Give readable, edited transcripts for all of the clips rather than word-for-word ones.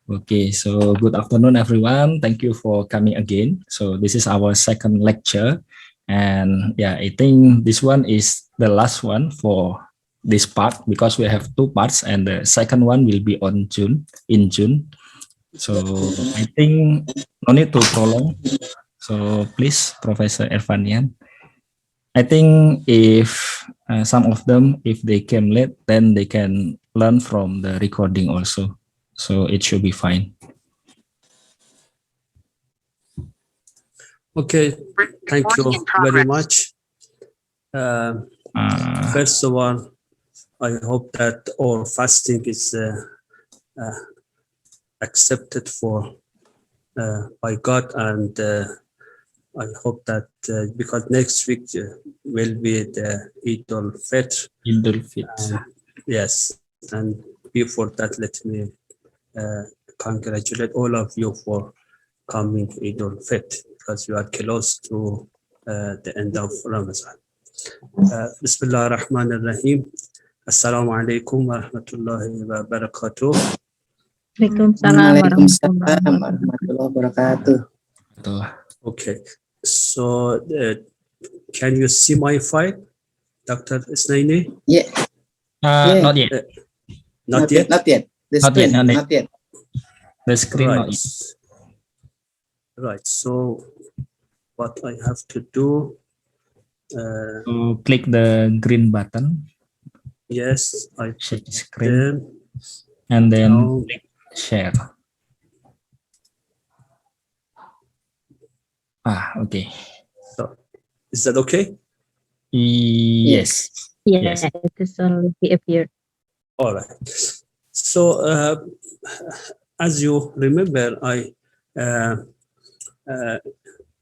Okay, so good afternoon, everyone. Thank you for coming again. So this is our second lecture. And yeah, I think this one is the last one for this part because we have two parts and the second one will be in June. So I think no need to prolong. So please, Professor Erfanian. I think if some of them, if they came late, then they can learn from the recording also. So it should be fine. Okay, thank you very much. First of all, I hope that our fasting is accepted for by God, and I hope that because next week will be the Eid al-Fitr. Eid al-Fitr. Yes, and before that, let me congratulate all of you for coming Eid al-Fitr because you are close to the end of Ramadan. Bismillah ar-Rahman ar-Rahim. Assalamu alaikum wa rahmatullahi wa barakatuh. Waalaikumsalam warahmatullahi wabarakatuh. Okay, so can you see my file, Dr. Isnaini? Yeah. Not yet. Not yet? Not yet. Not yet. The screen Right. not yet. Right, so what I have to do, So click the green button, yes, I share put screen, them. and then Now, click share. Okay. so is that okay? Yes. Yes, it is already appeared. All right. So as you remember, I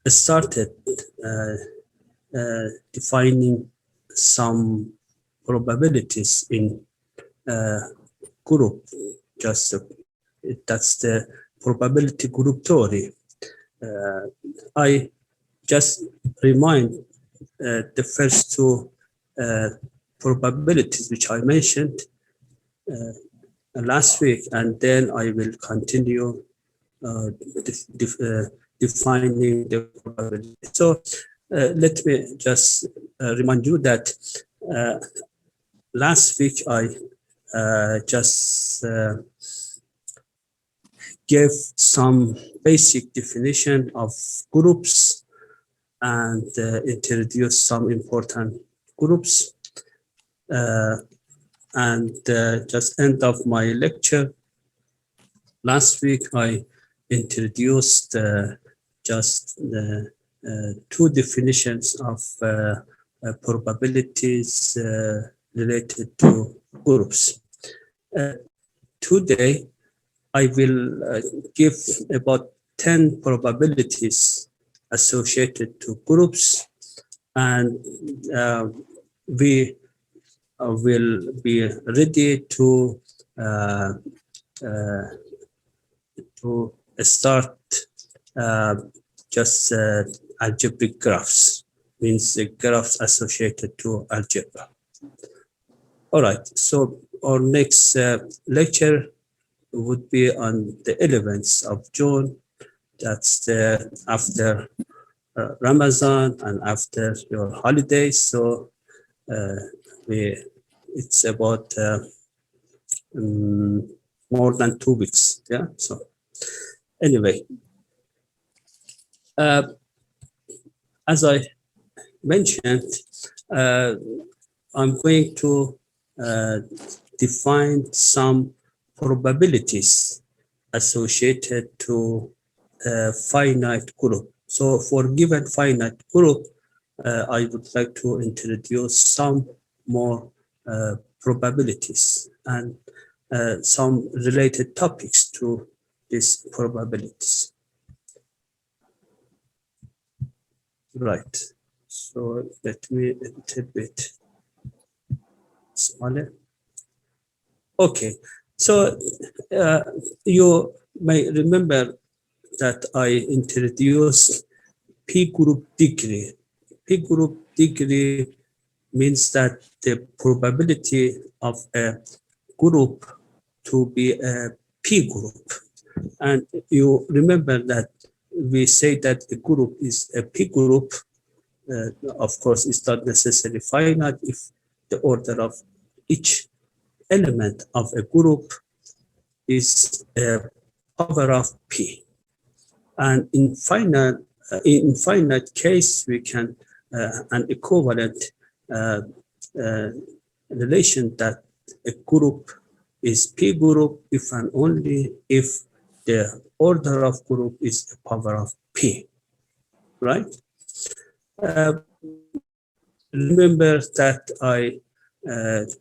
started defining some probabilities in group. Just that's the probability group theory. I just remind the first two probabilities which I mentioned last week, and then I will continue defining the probability. So let me just remind you that last week I just gave some basic definition of groups and introduced some important groups. And just end of my lecture last week, I introduced just the two definitions of probabilities related to groups. Today, I will give about 10 probabilities associated to groups, and we will be ready to start just algebraic graphs, means the graphs associated to algebra. All right, so our next lecture would be on the 11th of June. That's after Ramadan and after your holidays. So it's about more than 2 weeks. Yeah. So anyway, as I mentioned, I'm going to define some probabilities associated to a finite group. So for given finite group, I would like to introduce some more probabilities and some related topics to these probabilities. Right. So let me a little bit smaller. Okay. So you may remember that I introduced P group degree. P group degree means that the probability of a group to be a P group And you remember that we say that a group is a P group. Of course, it's not necessarily finite if the order of each element of a group is a power of P. And in finite case, we can an equivalent relation that a group is P group if and only if the order of group is a power of P, right? Remember that I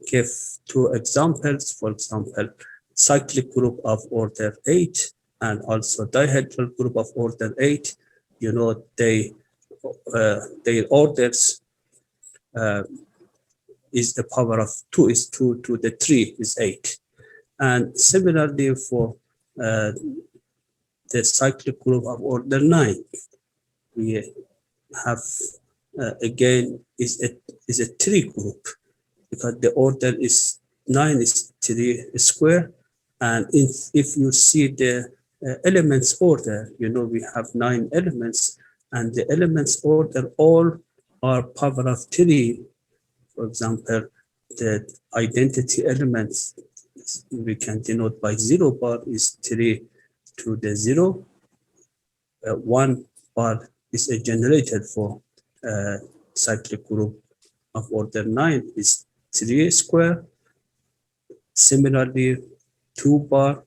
gave two examples, for example, cyclic group of order 8 and also dihedral group of order 8. You know, their orders is the power of 2 is 2 to the 3 is 8. And similarly for the cyclic group of order 9, we have again is a 3 group because the order is 9 is 3 square, and if you see the elements order, you know we have 9 elements, and the elements order all are power of 3. For example, the identity elements we can denote by 0 bar is 3 to the 0. 1 bar is a generator for cyclic group of order 9 is 3 square. Similarly, 2 bar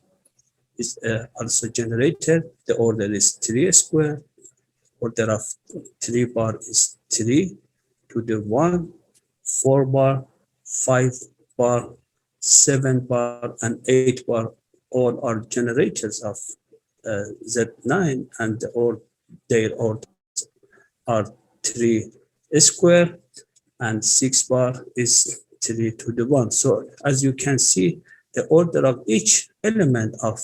is also generated. The order is 3 square. Order of 3 bar is 3 to the 1. 4 bar, 5 bar, 7 bar, and 8 bar all are generators of Z9, and their orders are 3 square, and 6 bar is 3 to the 1. So as you can see, the order of each element of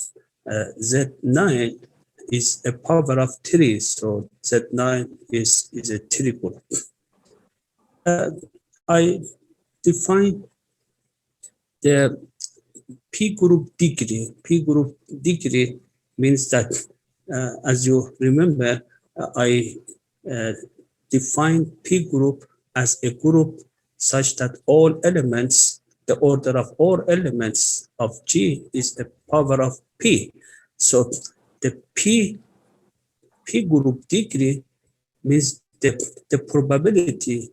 Z9 is a power of 3. So Z9 is a 3 group. I define the P group degree. P group degree means that, as you remember, I define P group as a group such that all elements, the order of all elements of G is the power of P. So the P group degree means the probability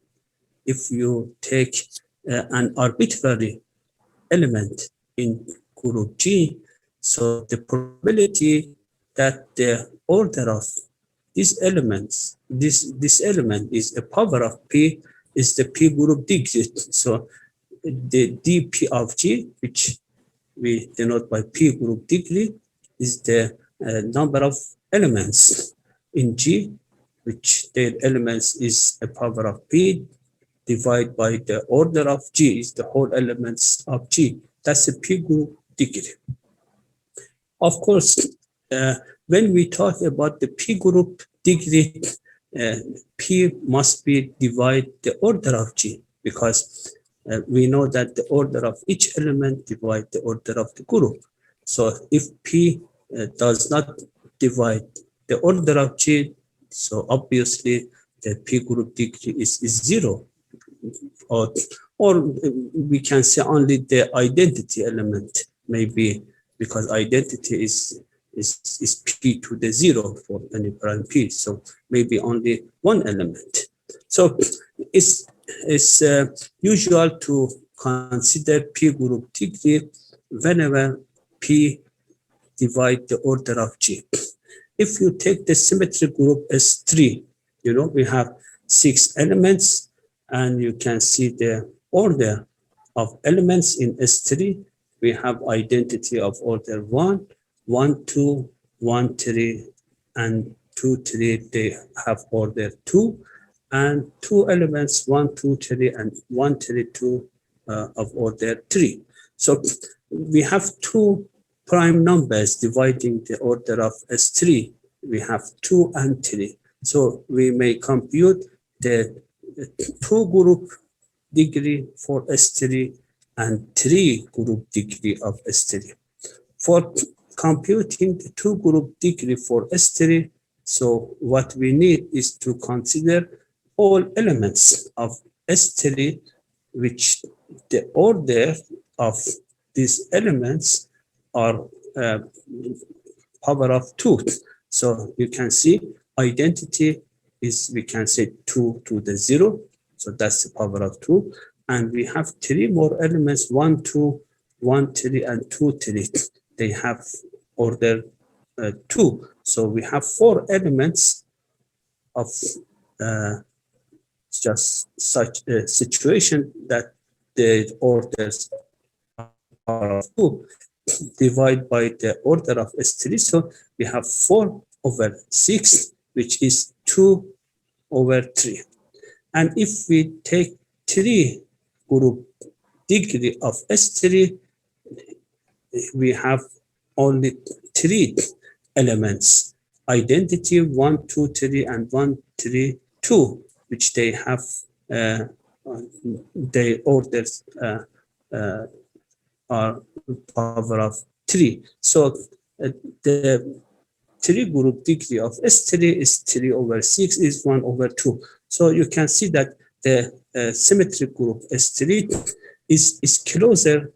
if you take an arbitrary element in group G, so the probability that the order of these elements, this element is a power of P is the P group degree. So the dP of G, which we denote by P group degree, is the number of elements in G, which their elements is a power of P divided by the order of G is the whole elements of G. That's a P group degree. Of course, when we talk about the P group degree, P must be divided the order of G, because we know that the order of each element divide the order of the group. So if P does not divide the order of G, so obviously the P group degree is 0. Or we can say only the identity element, maybe, because identity is P to the 0 for any prime P. So maybe only one element. So it's usual to consider P group degree whenever P divide the order of G. If you take the symmetry group S3, you know, we have 6 elements, and you can see the order of elements in S3. We have identity of order 1, 1, 2, 1, 3, and 2, 3. They have order 2, and 2 elements 1, 2, 3, and 1, 3, 2 of order 3. So we have 2 prime numbers dividing the order of S3. We have 2 and 3. So we may compute the 2 group degree for S3 and 3 group degree of S3. For computing the two group degree for S3, so what we need is to consider all elements of S3, which the order of these elements are power of 2. So you can see identity is, we can say 2 to the 0. So that's the power of 2. And we have 3 more elements, 1, 2, 1, 3, and 2, 3. They have order 2. So we have 4 elements of just such a situation that the orders are 2 divided by the order of S3. So we have 4 over 6, which is 2 over 3. And if we take 3 group degree of S3, we have only 3 elements, identity 1, 2, 3, and 1, 3, 2, which they have their orders are power of 3. So the 3 group degree of S3 is 3 over 6 is 1 over 2. So you can see that the symmetry group S3 is closer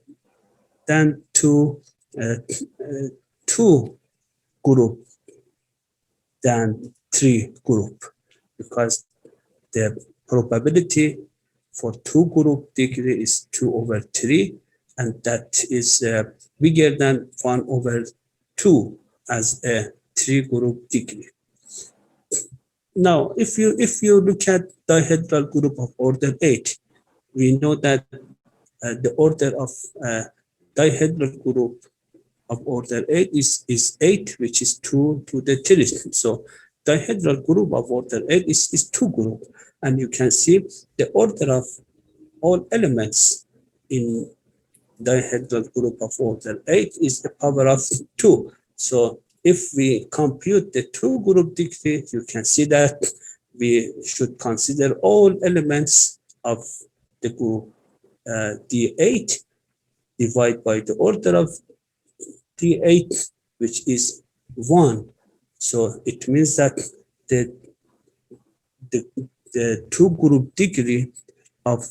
than to 2 group than 3 group, because the probability for 2 group degree is 2 over 3, and that is bigger than 1 over 2 as a 3 group degree. Now, if you look at dihedral group of order 8, we know that the order of dihedral group of order 8 is 8, which is 2 to the 3. So dihedral group of order 8 is 2 group, and you can see the order of all elements in dihedral group of order 8 is the power of 2. So if we compute the 2 group degree, you can see that we should consider all elements of the group D8 divided by the order of D8, which is 1. So it means that the 2 group degree of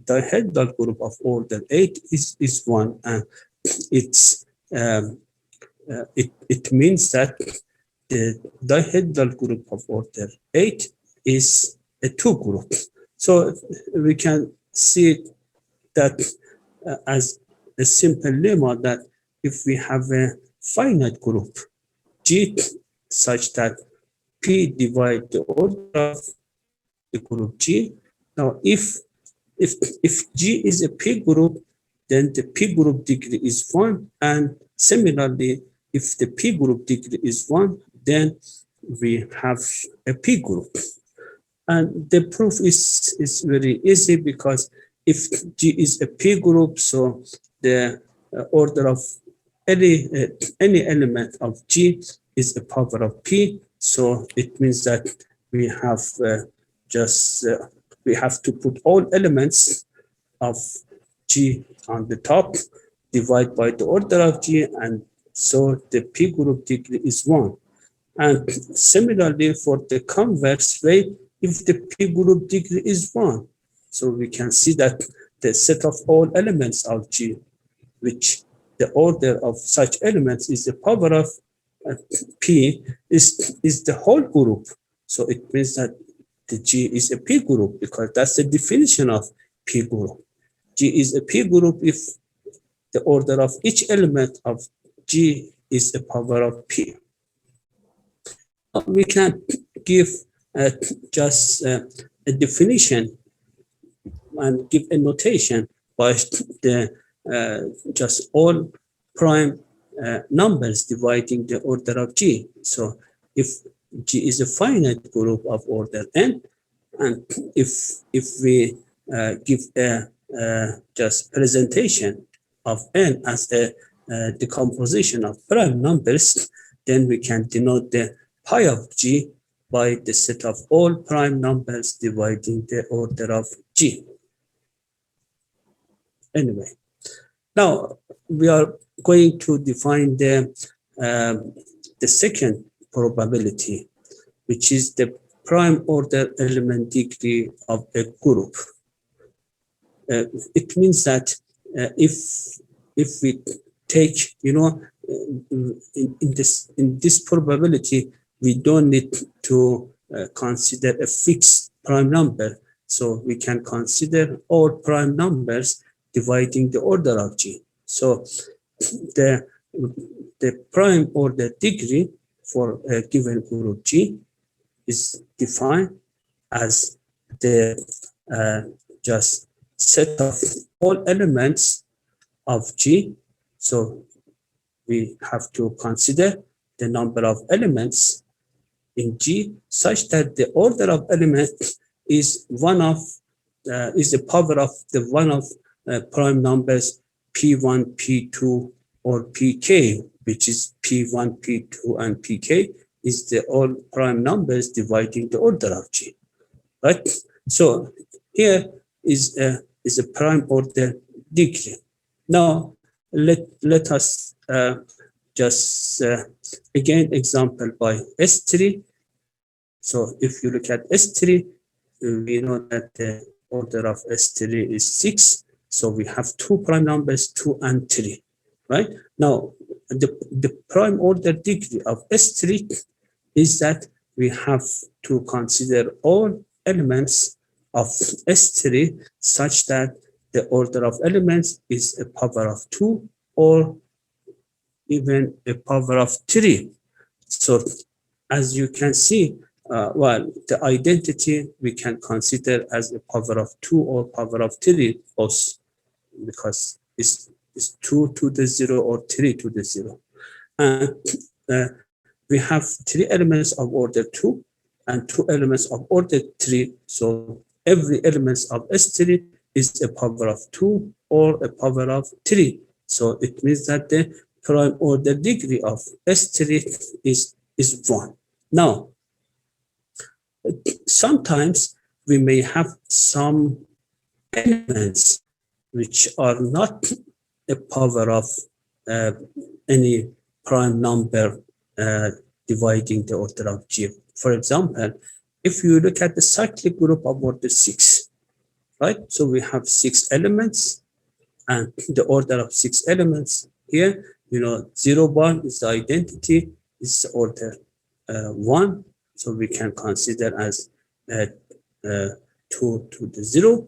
dihedral group of order 8 is 1, and it's it means that the dihedral group of order 8 is a 2 group. So we can see that as a simple lemma, that if we have a finite group G such that P divide the order of the group G. Now if G is a P group, then the P group degree is 1, and similarly, if the P group degree is 1, then we have a P group. And the proof is very easy, because if G is a P group, so the order of any element of G is a power of P. So it means that we have we have to put all elements of G on the top, divide by the order of G, and so the P group degree is 1. And similarly, for the converse way, if the P group degree is 1, so we can see that the set of all elements of G, which the order of such elements is the power of P, is the whole group. So it means that the G is a P group, because that's the definition of P group. G is a P group if the order of each element of G is the power of P. We can give just a definition and give a notation by the just all prime numbers dividing the order of G. So if G is a finite group of order n, and if we give a just presentation of n as a decomposition of prime numbers, then we can denote the pi of G by the set of all prime numbers dividing the order of G. Anyway, Now we are going to define the second probability, which is the prime order element degree of a group. It means that if we take, in this probability, we don't need to consider a fixed prime number. So we can consider all prime numbers dividing the order of G. So the prime order degree for a given group G is defined as the just set of all elements of G. So we have to consider the number of elements in G such that the order of elements is is the power of the one of prime numbers P1, P2, or Pk, which is P1, P2, and Pk is the all prime numbers dividing the order of G, right? So here is a prime order degree. Now let us just again example by S3. So if you look at S3, we know that the order of S3 is 6. So we have two prime numbers, 2 and 3, right? Now the prime order degree of S3 is that we have to consider all elements of S3 such that the order of elements is a power of 2 or even a power of 3. So as you can see, well, the identity we can consider as a power of 2 or power of 3 also, because it's 2 to the 0 or 3 to the 0. And we have 3 elements of order 2 and 2 elements of order 3. So every element of S3 is a power of 2 or a power of 3. So it means that the prime order degree of S3 is 1. Now, sometimes we may have some elements which are not a power of any prime number dividing the order of G. For example, if you look at the cyclic group of order 6, right? So we have 6 elements, and the order of 6 elements here, 0 bar is the identity, is order 1. So we can consider as 2 to the 0.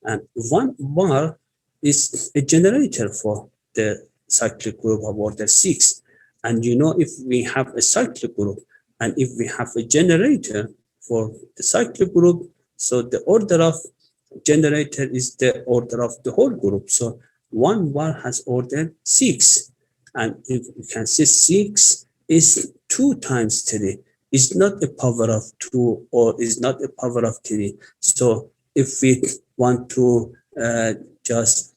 And 1 bar is a generator for the cyclic group of order 6. And if we have a cyclic group and if we have a generator for the cyclic group, so the order of generator is the order of the whole group. So 1 bar has order 6. And if you can see 6 is 2 times 3. It's not a power of 2 or is not a power of 3. So if we want to just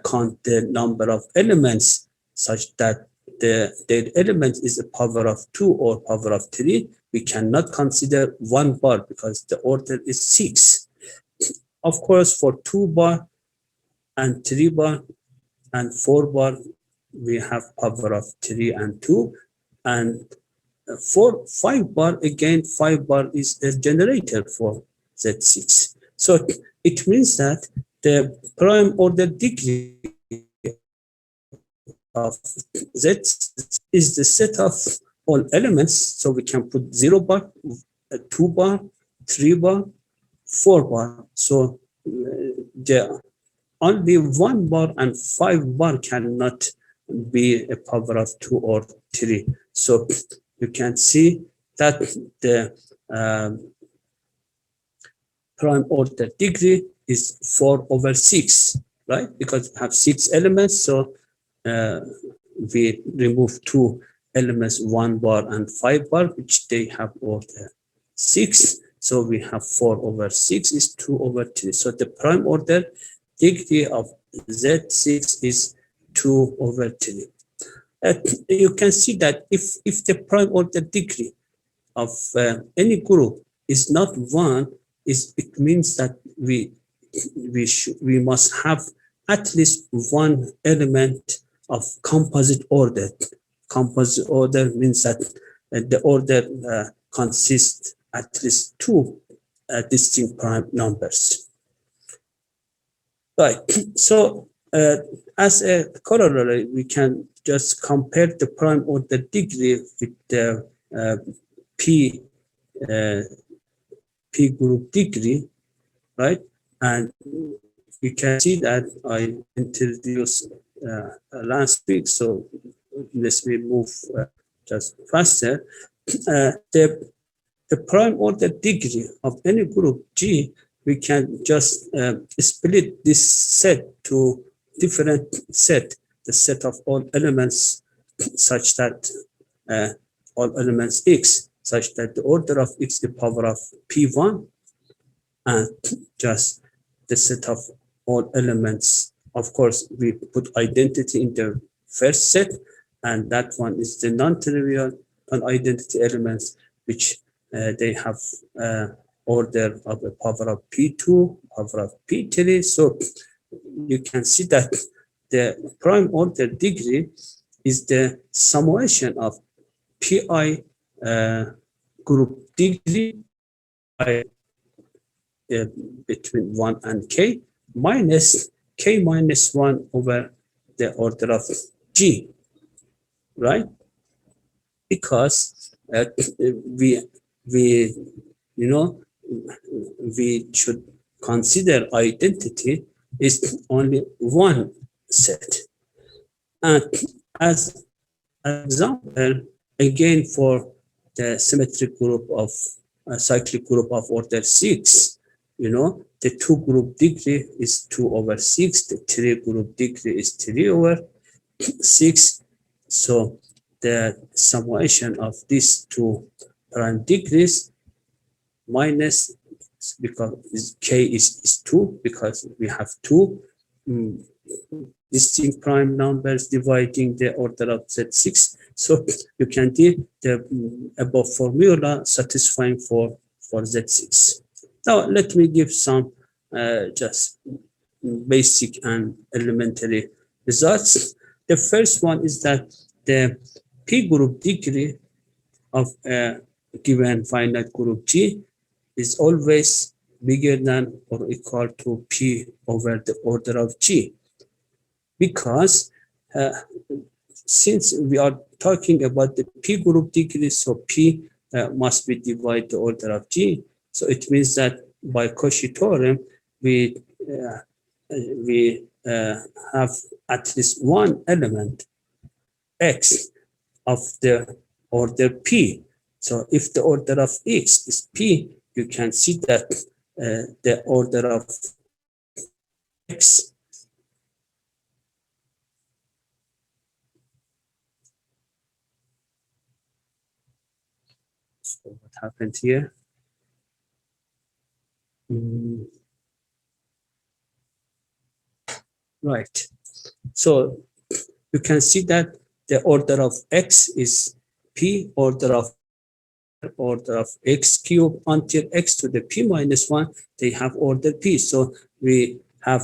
count the number of elements such that the element is a power of 2 or power of 3, we cannot consider 1 bar because the order is 6. Of course, for 2 bar and 3 bar and 4 bar, we have power of 3 and 2. And for 5 bar, again, 5 bar is a generator for Z6. So it means that the prime order degree of Z is the set of all elements. So we can put 0 bar, 2 bar, 3 bar, 4 bar. So only 1 bar and 5 bar cannot be a power of 2 or 3. So you can see that the prime order degree is 4/6, right? Because we have 6 elements, so we remove 2 elements, 1 bar and 5 bar, which they have order 6. So we have 4/6 is 2/3. So the prime order degree of Z6 is 2/3. You can see that if the prime order degree of any group is not 1, it means that we must have at least one element of composite order. Composite order means that the order consists at least two distinct prime numbers. Right. So as a corollary, we can just compare the prime order degree with the P group degree, right? And you can see that I introduced last week, so let me move just faster. The prime order degree of any group G, we can just split this set to different set, the set of all elements such that all elements X, such that the order of X the power of P1, and just the set of all elements. Of course, we put identity in the first set, and that one is the non-trivial non-identity elements, which they have order of the power of P2, power of P3. So you can see that the prime order degree is the summation of Pi group degree between 1 and k minus k minus 1 over the order of G, right? Because we should consider identity is only one set. And as an example, again for the symmetric group of cyclic group of order 6, the 2 group degree is 2 over 6, the 3 group degree is 3 over 6. So the summation of these two prime degrees minus, because k is 2, because we have two distinct prime numbers dividing the order of Z6. So you can do the above formula satisfying for Z6. Now let me give some just basic and elementary results. The first one is that the P group degree of a given finite group G is always bigger than or equal to P over the order of G, because since we are talking about the P group degree, so P must be divided the order of G. So it means that by Cauchy theorem, we have at least one element X of the order P. So if the order of X is P, you can see that the order of X so what happened here? Right. So you can see that the order of X is P, order of X cubed until X to the P minus 1, they have order P. So we have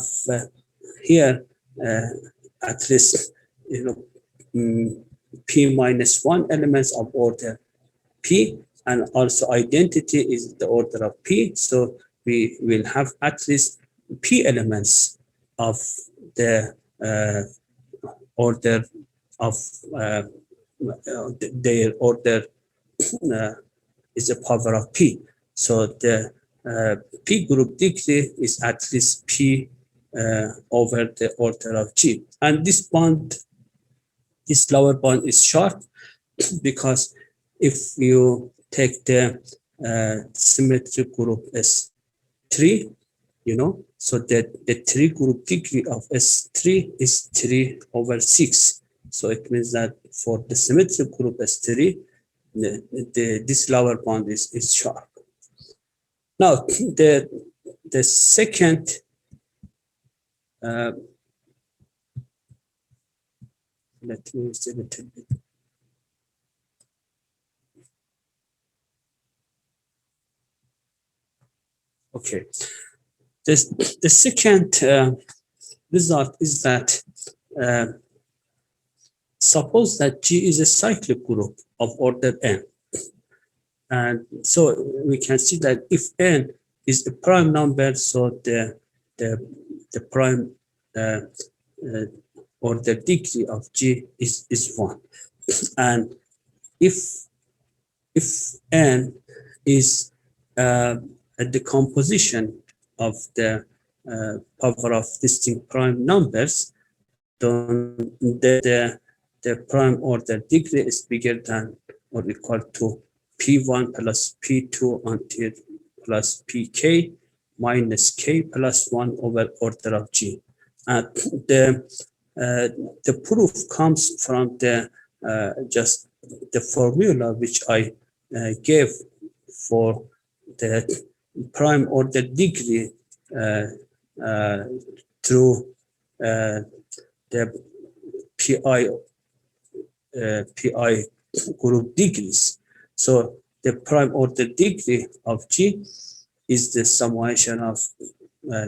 here at least P minus 1 elements of order P, and also identity is the order of P. So we will have at least P elements of the order of their order is a power of P. So the P group degree is at least P over the order of G. And this bond, this lower bond is short because if you take the symmetry group S3, so that the 3 group degree of S3 is 3 over 6. So it means that for the symmetric group S3, this lower bond is sharp. Now the second let me see a little bit. Okay, the second result is that suppose that G is a cyclic group of order n. And so we can see that if n is a prime number, so the prime or the degree of G is 1. And if n is a decomposition of the power of distinct prime numbers, then the prime order degree is bigger than or equal to P1 plus P2 until plus Pk minus K plus 1 over order of G. And the proof comes from the just the formula which I gave for the prime order degree through the PI group degrees. So the prime order degree of G is the summation of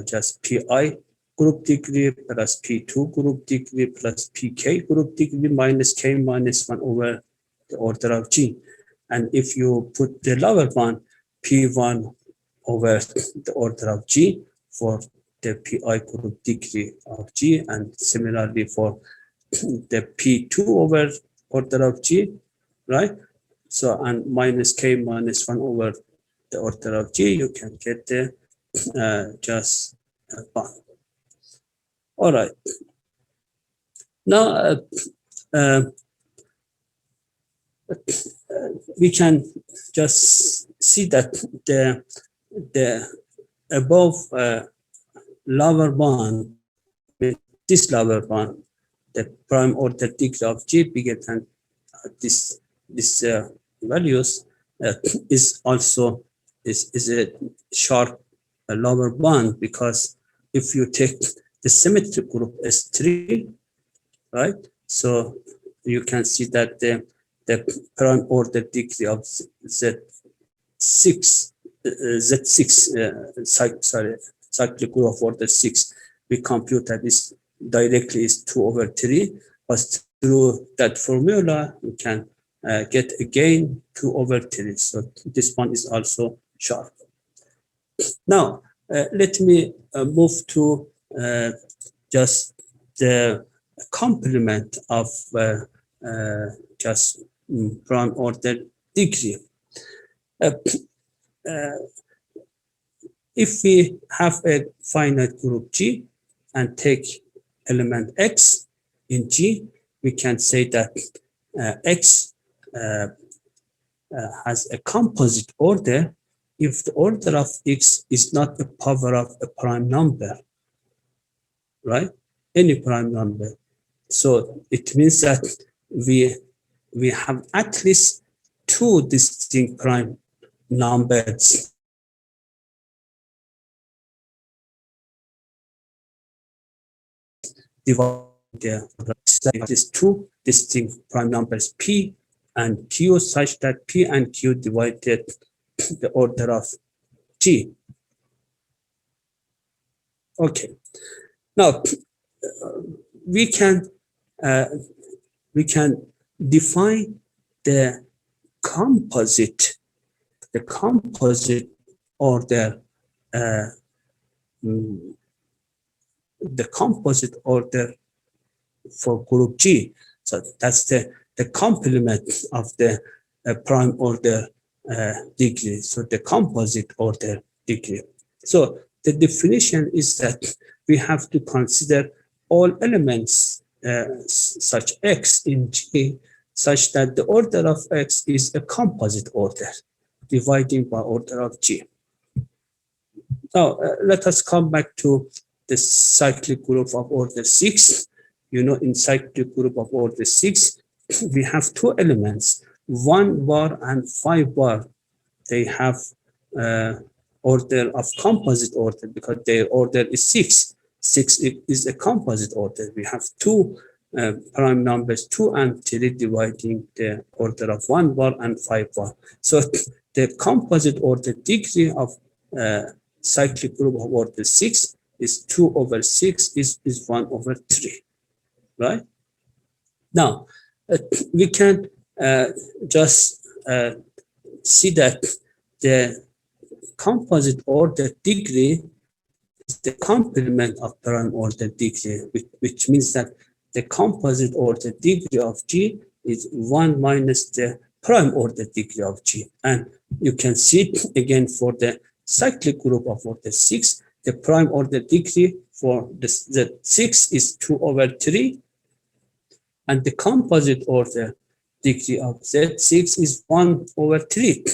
just PI group degree plus P2 group degree plus Pk group degree minus K minus 1 over the order of G. And if you put the lower one, P1 over the order of G for the PI group degree of G, and similarly for the P2 over order of G, right? So, and minus K minus 1 over the order of G, you can get the just 1. All right. Now, we can just see that the above lower one, this lower one, the prime order degree of G bigger than this values is also is a sharp lower bound, because if you take the symmetry group S3, right? So you can see that the prime order degree of Z6 cyclic group of order 6, we compute that this directly is 2 over 3, but through that formula we can get again 2 over 3. So this one is also sharp. Now let me move to just the complement of just prime order degree. If we have a finite group G and take element X in G, we can say that X has a composite order if the order of X is not the power of a prime number, right? Any prime number. So it means that we have at least 2 distinct prime numbers divided. These 2 distinct prime numbers P and Q, such that P and Q divided the order of G. Okay. Now we can define the composite order, the composite order for group G. So that's the complement of the prime order degree. So the composite order degree. So the definition is that we have to consider all elements such X in G, such that the order of X is a composite order, dividing by order of G. Now, let us come back to the cyclic group of order 6. You know, in cyclic group of order 6, we have 2 elements, 1 bar and 5 bar. They have order of composite order because their order is 6. 6 is a composite order. We have 2 prime numbers, 2 and 3, dividing the order of 1 bar and 5 bar. So the composite order degree of cyclic group of order 6 is 2 over 6 is 1 over 3, right? Now, we can just see that the composite order degree is the complement of prime order degree, which means that the composite order degree of G is 1 minus the prime order degree of G. And you can see it again for the cyclic group of order 6. The prime order degree for the 6 is 2 over 3. And the composite order degree of Z6 is 1 over 3.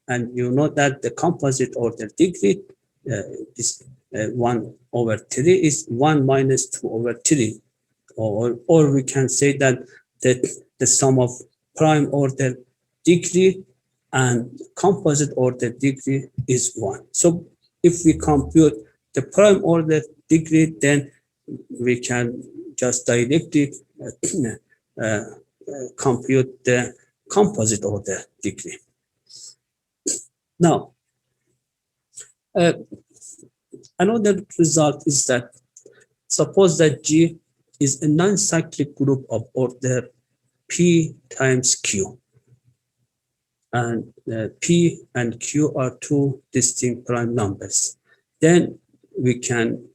And you know that the composite order degree is 1 over 3 is 1 minus 2 over 3. Or we can say that the sum of prime order degree and composite order degree is 1. So if we compute the prime order degree, then we can just directly compute the composite order degree. Now, another result is that suppose that G is a non-cyclic group of order P times Q. And P and Q are two distinct prime numbers. Then we can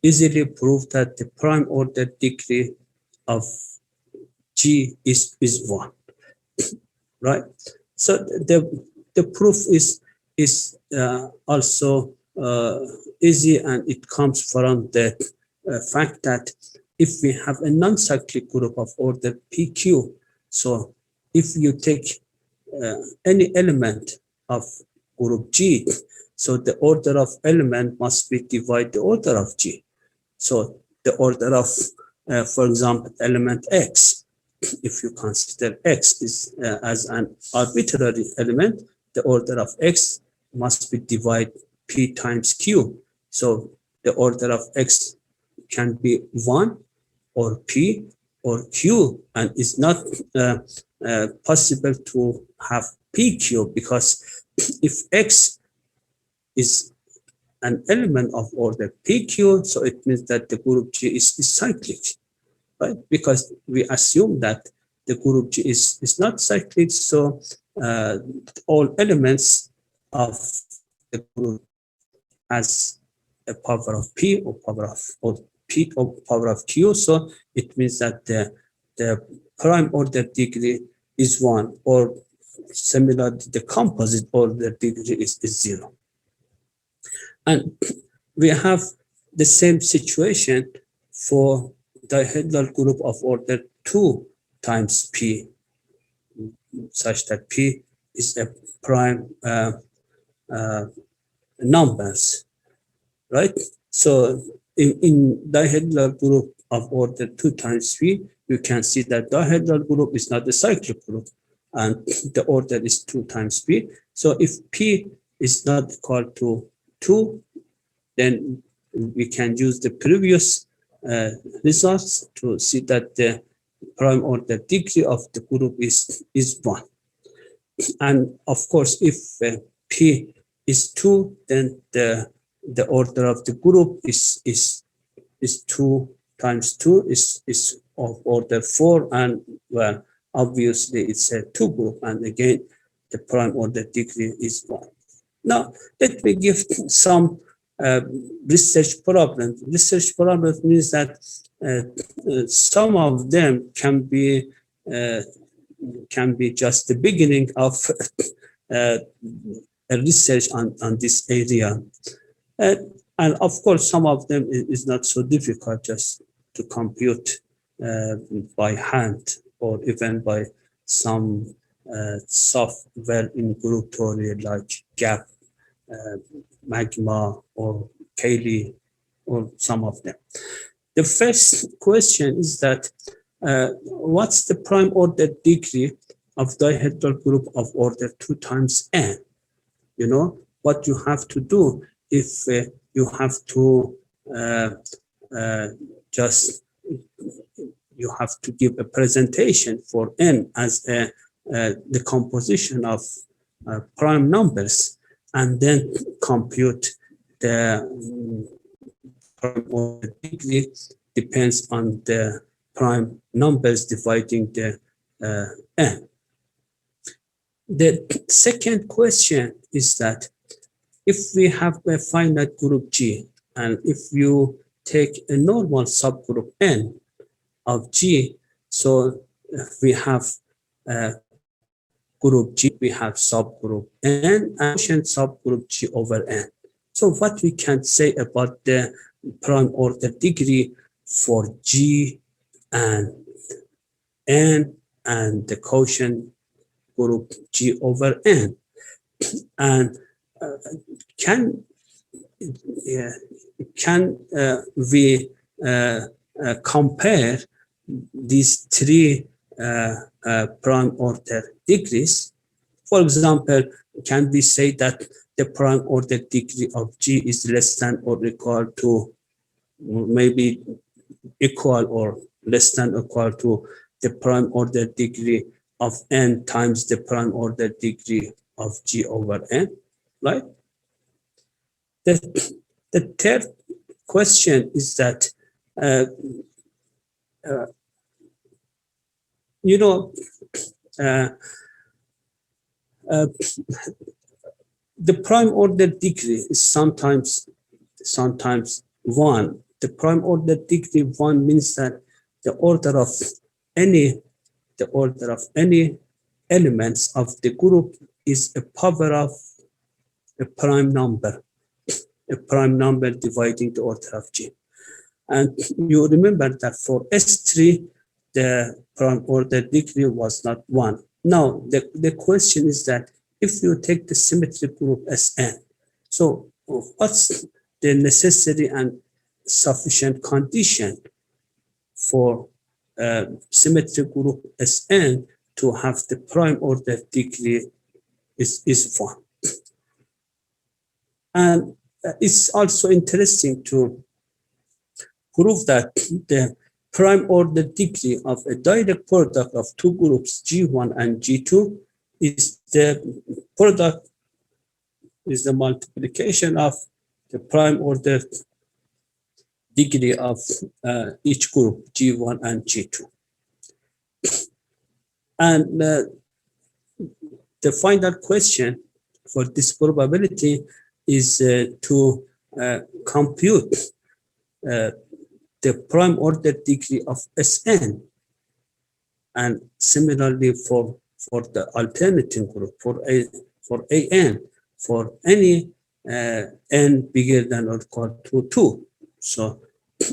easily prove that the prime order degree of G is 1, right? So the proof is also easy, and it comes from the fact that if we have a non-cyclic group of order PQ, so if you take any element of group G, so the order of element must be divided the order of G. So the order of, for example, element X, if you consider X is as an arbitrary element, the order of X must be divided P times Q. So the order of X can be 1 or P or Q, and it's not possible to have PQ, because if X is an element of order PQ, so it means that the group G is cyclic, right? Because we assume that the group G is not cyclic, so all elements of the group has a power of P or power of P or power of Q, so it means that the prime order degree is 1, or similar to the composite order degree is 0. And we have the same situation for dihedral group of order 2 times P, such that P is a prime numbers, right? So in dihedral group of order 2 times P, you can see that dihedral group is not a cyclic group, and the order is 2 times P. So if P is not equal to 2, then we can use the previous results to see that the prime order degree of the group is 1. And of course, if P is 2, then the order of the group is 2 times 2 is of order 4, and well, obviously it's a 2 group, and again the prime order degree is 1. Now let me give some research problems. Research problems means that some of them can be just the beginning of a research on this area. And of course, some of them is not so difficult just to compute by hand, or even by some software in group theory like GAP, Magma, or Kaylee, or some of them. The first question is that what's the prime order degree of dihedral group of order 2 times n? You know, what you have to do if you have to you have to give a presentation for n as the composition of prime numbers, and then compute the prime order degree depends on the prime numbers dividing the n. The second question is that if we have a finite group G, and if you take a normal subgroup N of G, so we have group G, we have subgroup N, and subgroup G over N. So what we can say about the prime order degree for G and N and the quotient group G over N, and can we compare these three prime order degrees? For example, can we say that the prime order degree of G is less than or equal to, maybe equal or less than or equal to the prime order degree of N times the prime order degree of G over N, right? The third question is that, you know, the prime order degree is sometimes one. The prime order degree one means that the order of any elements of the group is a power of a prime number dividing the order of G. And you remember that for S3, the prime order degree was not one. Now, the question is that if you take the symmetry group Sn, so what's the necessary and sufficient condition for symmetry group Sn to have the prime order degree is one? And it's also interesting to prove that the prime order degree of a direct product of two groups G1 and G2 is the product, is the multiplication of the prime order degree of each group G1 and G2. And the final question for this probability is to compute the prime order degree of Sn, and similarly for the alternating group for An for any n bigger than or equal to 2. So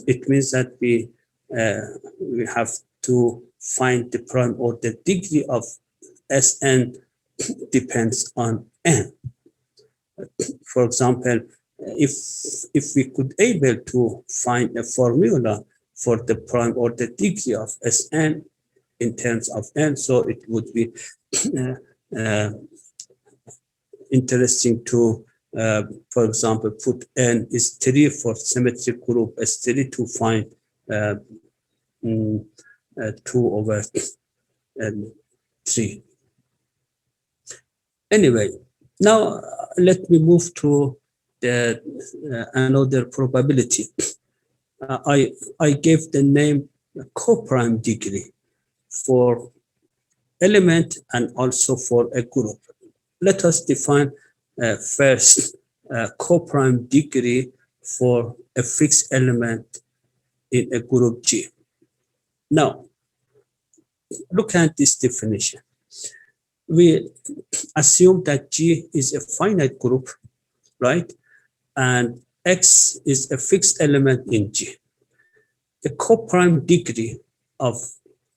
it means that we have to find the prime order degree of Sn depends on n. For example, if we could able to find a formula for the prime order degree of Sn in terms of n, so it would be interesting to, for example, put n is 3 for symmetry group S3 to find 2 over 3. Anyway, now let me move to the another probability. I gave the name co-prime degree for element and also for a group. Let us define first co-prime degree for a fixed element in a group G. Now, look at this definition. We assume that G is a finite group, right? And X is a fixed element in G. The co-prime degree of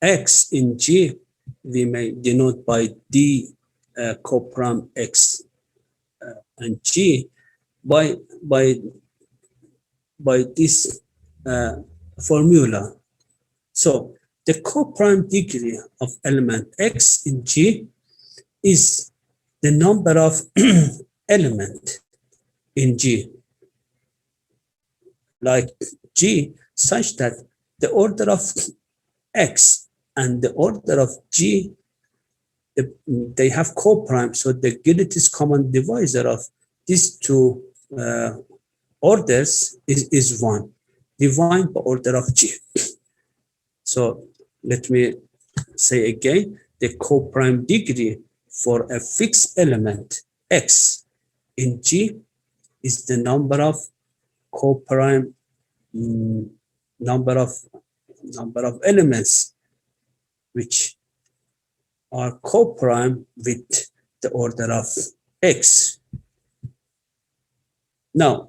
X in G, we may denote by D co-prime X and G by this formula. So the co-prime degree of element X in G is the number of element in G, like G, such that the order of X and the order of G, they have co-prime, so the greatest common divisor of these two orders is 1. defined by order of G. So let me say again, the co-prime degree for a fixed element X in G is the number of co-prime number of elements which are co-prime with the order of X. Now,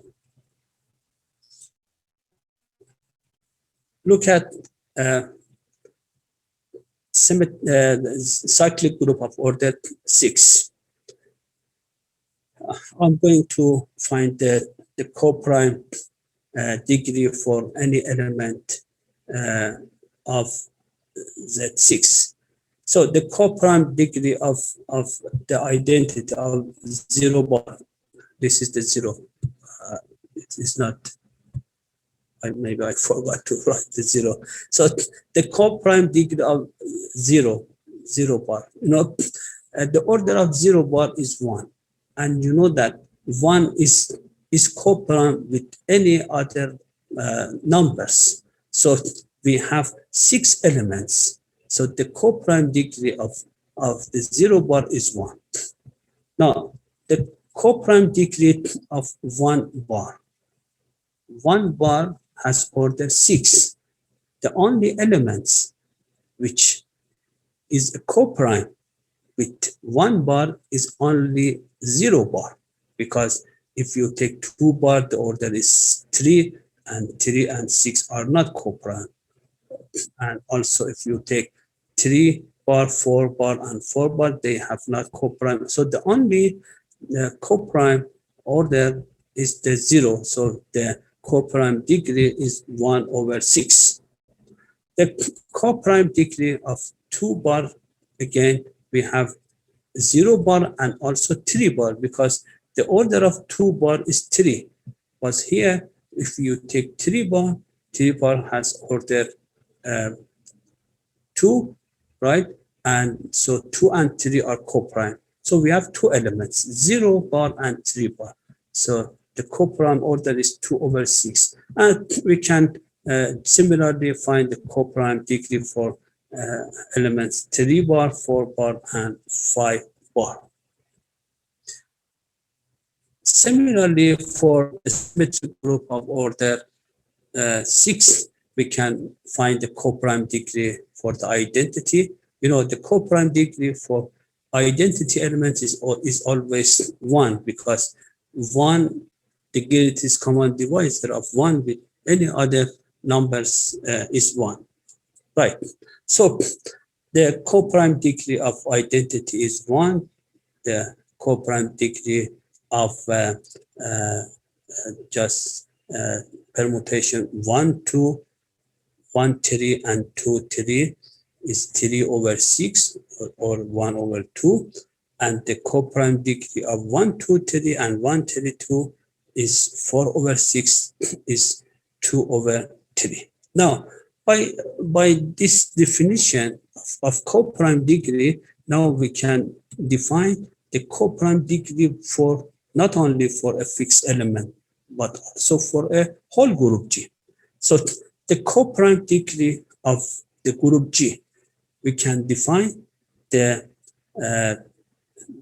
look at cyclic group of order 6. I'm going to find the co-prime degree for any element of Z6. So the co-prime degree of the identity of 0 bar, this is the 0. It is not, maybe I forgot to write the 0. So the co-prime degree of 0 bar, the order of 0 bar is 1. And you know that 1 is co-prime with any other numbers. So we have 6 elements. So the co-prime degree of the 0 bar is 1. Now, the co-prime degree of 1 bar. 1 bar has order 6. The only elements which is a co-prime with 1 bar is only 0 bar, because if you take 2 bar, the order is 3, and 3 and 6 are not co-prime. And also if you take 3 bar, 4 bar, and 4 bar, they have not co-prime. So the only co-prime order is the 0. So the co-prime degree is 1/6. The co-prime degree of 2 bar, again, we have 0 bar and also 3 bar, because the order of 2 bar is 3. But here, if you take 3 bar has order 2, right? And so 2 and 3 are co-prime. So we have 2 elements, 0 bar and 3 bar. So the co-prime order is 2/6. And we can similarly find the co-prime degree for elements 3 bar, 4 bar, and 5 bar. Similarly, for the symmetry group of order 6, we can find the co-prime degree for the identity. The co-prime degree for identity elements is always 1, because 1, the greatest common divisor of 1 with any other numbers is 1. Right. So the co-prime degree of identity is 1. The co-prime degree of permutation 1, 2, 1, 3, and 2, 3 is 3/6 or 1/2. And the co-prime degree of 1, 2, 3, and 1, 3, 2 is 4/6, is 2/3. Now, by this definition of co-prime degree, now we can define the co-prime degree for not only for a fixed element, but also for a whole group G. So the co-prime degree of the group G, we can define the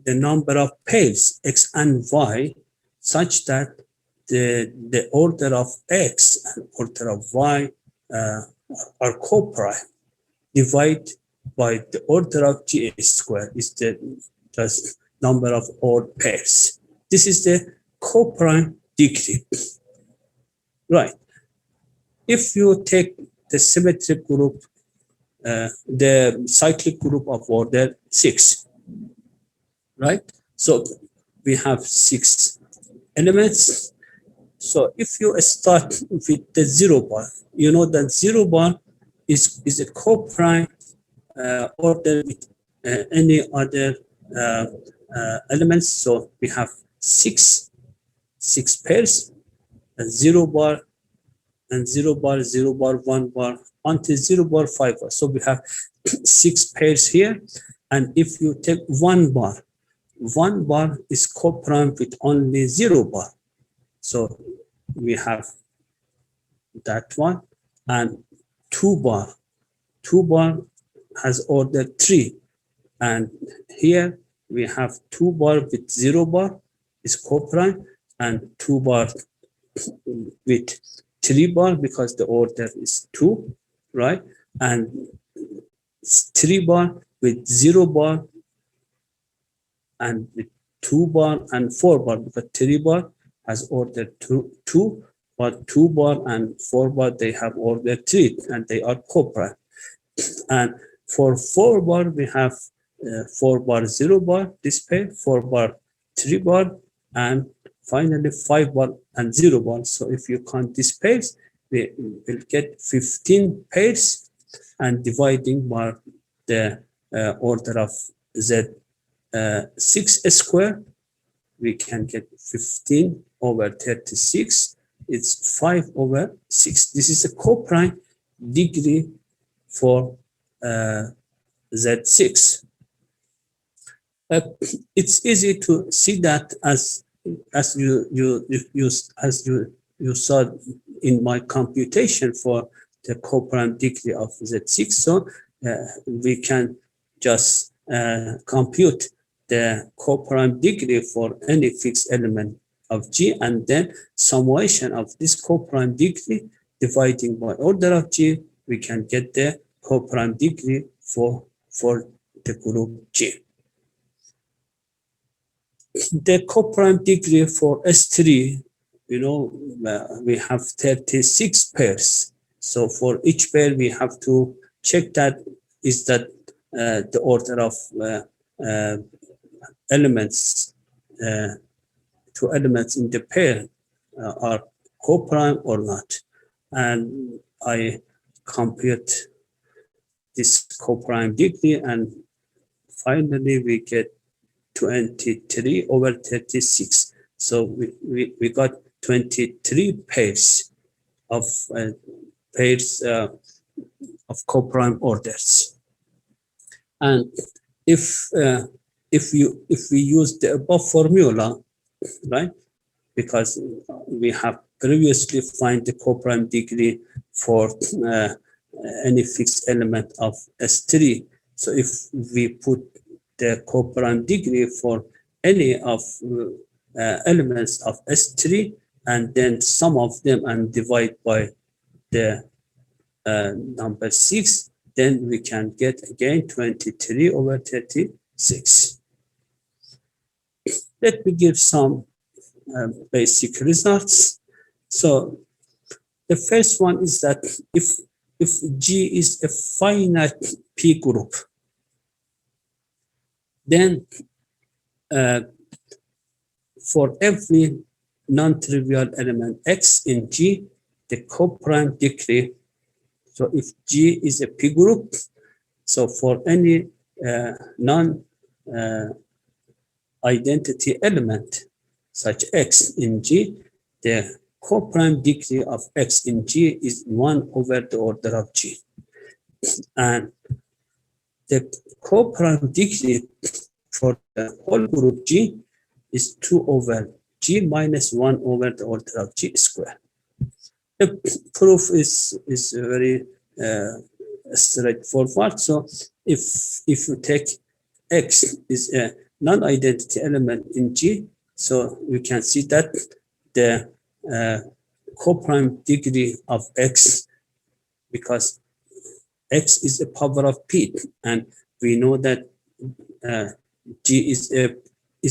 number of pairs X and Y such that the order of X and order of Y are co-prime, divided by the order of G squared is the just number of odd pairs. This is the co-prime degree. Right. If you take the symmetric group, the cyclic group of order 6, right? So we have 6 elements. So if you start with the 0 bar, you know that 0 bar is a co-prime order with any other elements. So we have 6 pairs, 0 bar, and 0 bar, 0 bar, 1 bar, until 0 bar, 5 bar. So we have 6 pairs here. And if you take 1 bar is co-prime with only 0 bar. So we have that one, and 2 bar. 2 bar has order 3, and here we have 2 bar with 0 bar is coprime, and 2 bar with 3 bar because the order is 2, right? And 3 bar with 0 bar and with 2 bar and 4 bar because 3 bar has order 2, but 2 bar and 4 bar they have order 3 and they are coprime. And for 4 bar we have 4 bar 0 bar this pair, 4 bar 3 bar, and finally 5 bar and 0 bar. So if you count these pairs, we will get 15 pairs, and dividing by the order of Z6 square, we can get 15 over 36. It's 5 over 6. This is a coprime degree for Z6. It's easy to see that as you saw in my computation for the coprime degree of Z6. So we can just compute the coprime degree for any fixed element of G, and then summation of this coprime degree dividing by order of G, we can get the coprime degree for the group G. The coprime degree for S3, we have 36 pairs. So for each pair, we have to check that is that the order of elements, 2 elements in the pair are coprime or not. And I compute this coprime degree, and finally we get 23 over 36. So we got 23 pairs of coprime orders. And if we use the above formula, right? Because we have previously find the coprime degree for any fixed element of S3. So if we put the coprime degree for any of elements of S3 and then sum of them and divide by the number 6, then we can get again 23 over 36. Let me give some basic results. So the first one is that if G is a finite P group, then for every non-trivial element X in G, the coprime degree, so if G is a P group, so for any non-identity element such X in G, the coprime degree of X in G is 1 over the order of G. And the coprime degree for the whole group G is 2 over G minus 1 over the order of G squared. The proof is very straightforward. So if you take X is a non-identity element in G, so we can see that the coprime degree of X, because X is a power of P, and we know that G is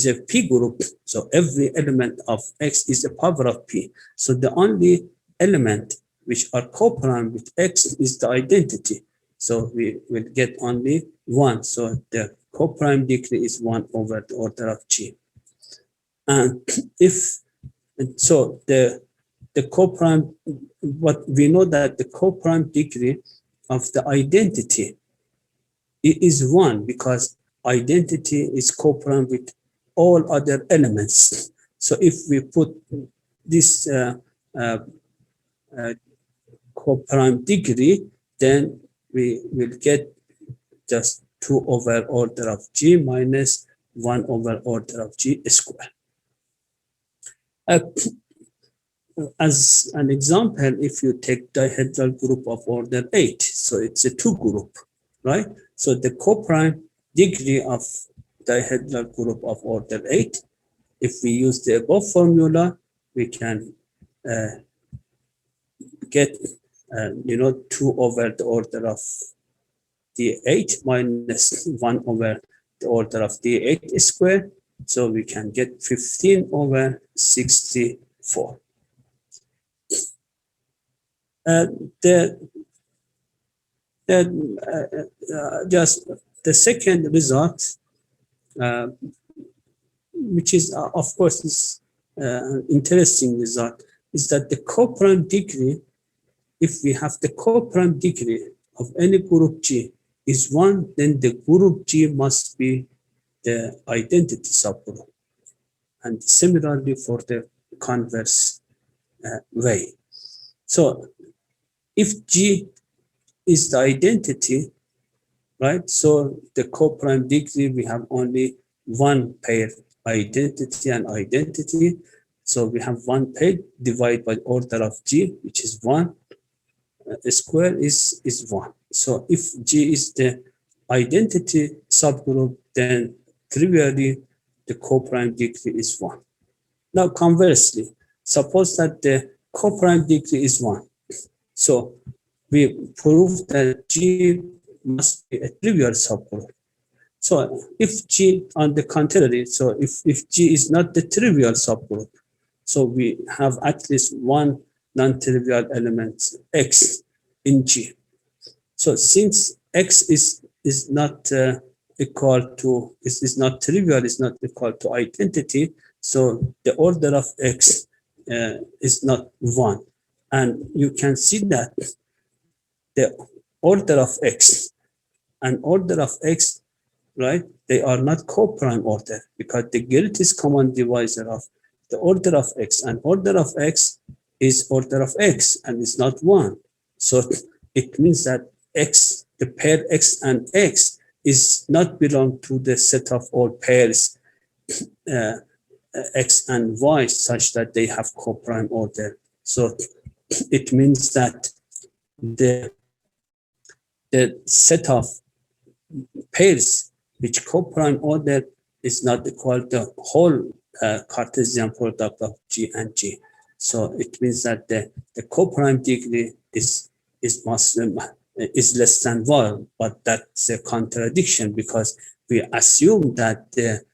a P group, so every element of X is a power of P. So the only element which are coprime with X is the identity. So we will get only 1. So the coprime degree is 1 over the order of G. And so the coprime, what we know that the coprime degree of the identity is 1 because identity is coprime with all other elements. So if we put this coprime degree, then we will get just 2 over order of G minus 1 over order of G squared. as an example, if you take dihedral group of order 8, so it's a 2 group, right? So the co-prime degree of dihedral group of order 8, if we use the above formula, we can get, 2 over the order of D8 minus 1 over the order of D8 squared. So we can get 15 over 64. Just the second result, which is of course is an interesting result, is that the co-prime degree, if we have the co-prime degree of any group G is 1, then the group G must be the identity subgroup. And similarly for the converse way. So if G is the identity, right? So the co-prime degree, we have only one pair, identity and identity. So we have one pair divided by order of G, which is 1. Square is 1. So if G is the identity subgroup, then trivially the co-prime degree is 1. Now conversely, suppose that the co-prime degree is 1. So we prove that G must be a trivial subgroup. So if G, on the contrary, so if G is not the trivial subgroup, so we have at least one non-trivial element X in G. So since X is not equal to, is not trivial, is not equal to identity, so the order of X is not 1. And you can see that the order of X and order of X, right, they are not co-prime order, because the greatest common divisor of the order of X and order of X is order of X and it's not 1. So it means that X, the pair X and X, is not belong to the set of all pairs X and Y such that they have co-prime order. So it means that the set of pairs which co-prime order is not equal to the whole Cartesian product of G and G. So it means that the co-prime degree is less than 1, but that's a contradiction because we assume that the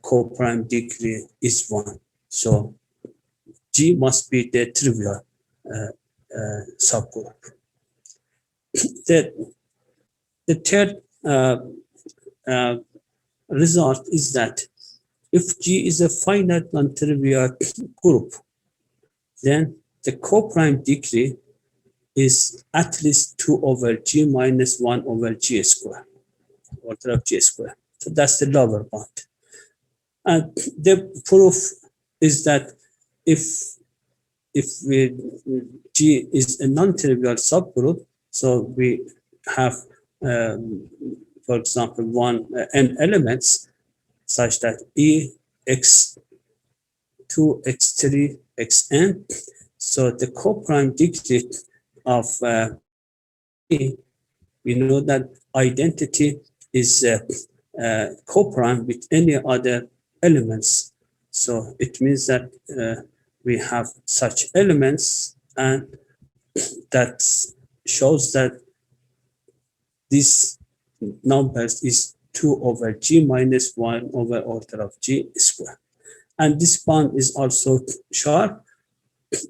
co-prime degree is 1. So G must be the trivial subgroup. The third result is that if G is a finite non-trivial group, then the co-prime degree is at least 2 over G minus 1 over G squared, order of G squared. So that's the lower bound. And the proof is that if G is a non-trivial subgroup, so we have, for example, n elements such that E, X2, X3, Xn. So the co-prime degree of E, we know that identity is co-prime with any other elements. So it means that we have such elements, and that shows that this numbers is 2 over G minus 1 over order of G squared. And this bound is also sharp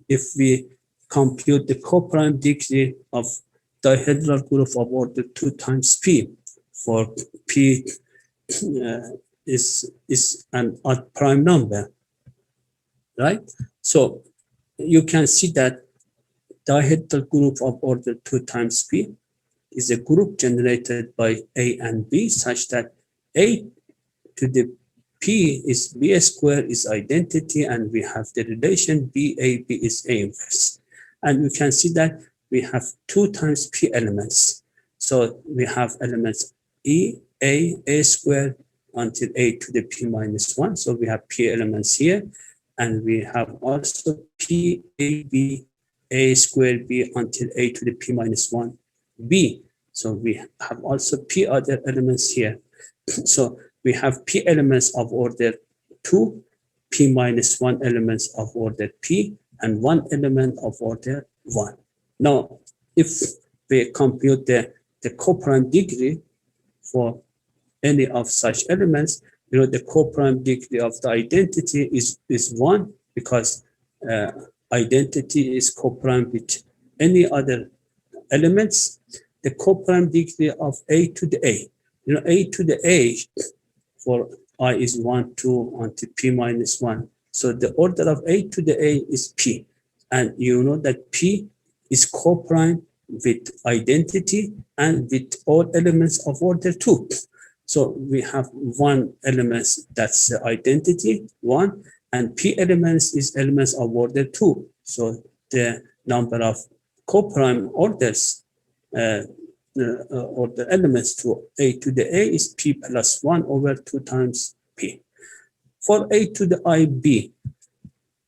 if we compute the co-prime degree of dihedral group of order 2 times P, for P is an odd prime number, right? So you can see that dihedral group of order 2 times P is a group generated by A and B such that A to the P is B squared is identity, and we have the relation BAB is A inverse. And you can see that we have 2 times P elements. So we have elements E, A squared until A to the P minus 1. So we have P elements here. and we have also p a b a squared b until a to the p minus 1 b. So we have also p other elements here. So we have p elements of order 2, p minus 1 elements of order p, and 1 element of order 1. Now, if we compute the coprime degree for any of such elements, the coprime degree of the identity is 1, because identity is coprime with any other elements. The coprime degree of a to the a, a to the a for I is 1, 2 until p minus 1. So the order of a to the a is p, and you know that p is coprime with identity and with all elements of order 2. So we have 1 element, that's the identity 1, and p elements is elements of order 2. So the number of coprime orders or the elements to a to the a is p plus 1 over 2 times p. For a to the ib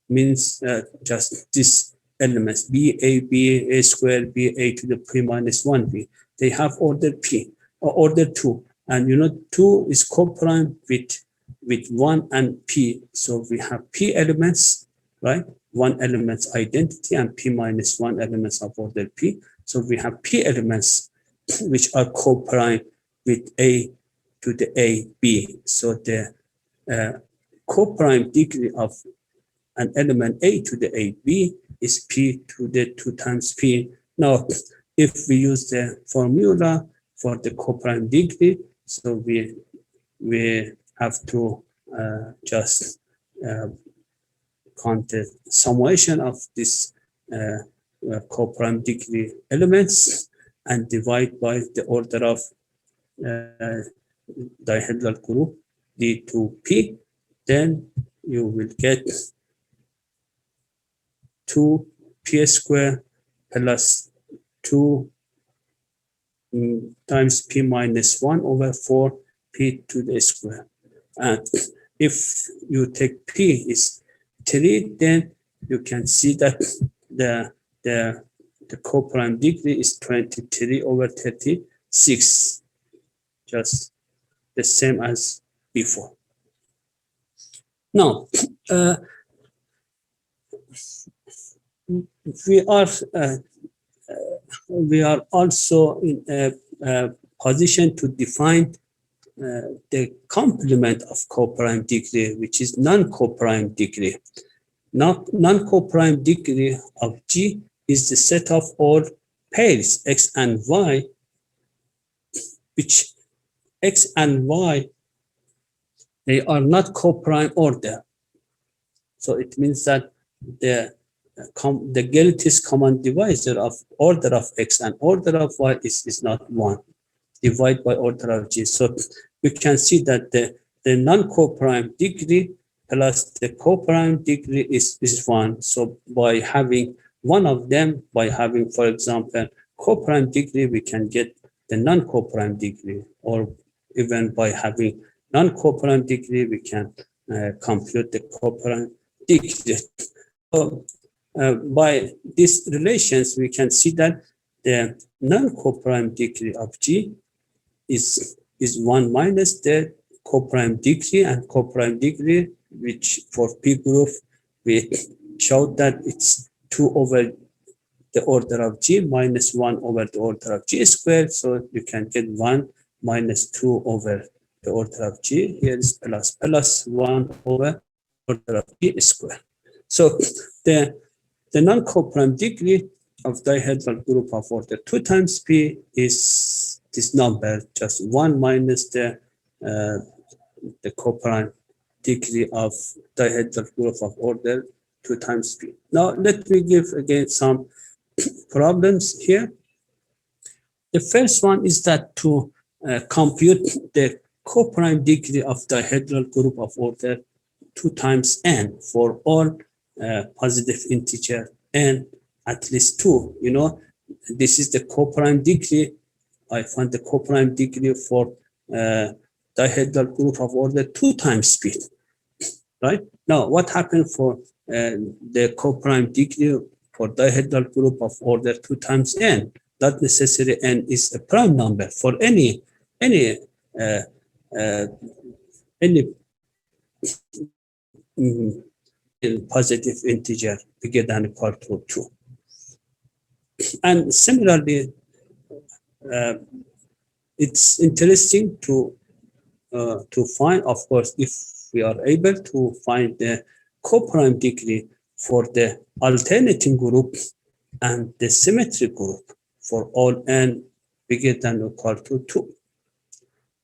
means just this elements b, a, b, a squared, b, a to the p minus 1b. They have order p or order 2, and 2 is coprime with 1 and p. So we have p elements, right? 1 element's identity and p minus 1 elements of order p. So we have p elements which are coprime with a to the a, b. So the coprime degree of an element a to the a, b is p to the 2 times p. Now, if we use the formula for the coprime degree, so we have to just count the summation of this coprime degree elements and divide by the order of dihedral group D2P, then you will get 2p squared plus 2 times p minus 1 over 4p to the square. And if you take p is 3, then you can see that the coprime degree is 23 over 36, just the same as before. Now, we are also in a position to define the complement of coprime degree, which is non-coprime degree. Non-coprime degree of G is the set of all pairs X and Y, which X and Y, they are not coprime order. So it means that the greatest common divisor of order of X and order of Y is not 1. Divide by order of G. So we can see that the non-coprime degree plus the coprime degree is 1. So by having one of them, by having, for example, coprime degree, we can get the non-coprime degree, or even by having non-coprime degree, we can compute the coprime degree. So by these relations, we can see that the non-coprime degree of G is 1 minus the coprime degree, and coprime degree, which for P group, we showed that it's 2 over the order of G minus 1 over the order of G squared. So you can get 1 minus 2 over the order of G. Here is plus 1 over order of G squared. So the non-coprime degree of dihedral group of order 2 times P is this number, just 1 minus the coprime degree of dihedral group of order 2 times P. Now let me give again some problems here. The first one is that to compute the coprime degree of dihedral group of order 2 times n for all positive integer n at least 2. You know, this is the coprime degree. I find the coprime degree for dihedral group of order 2 times speed, right? Now, what happened for the co-prime degree for dihedral group of order 2 times n? Not necessarily n is a prime number for any positive integer bigger than or equal to 2. And similarly, it's interesting to find, of course, if we are able to find the co-prime degree for the alternating group and the symmetry group for all n bigger than or equal to 2.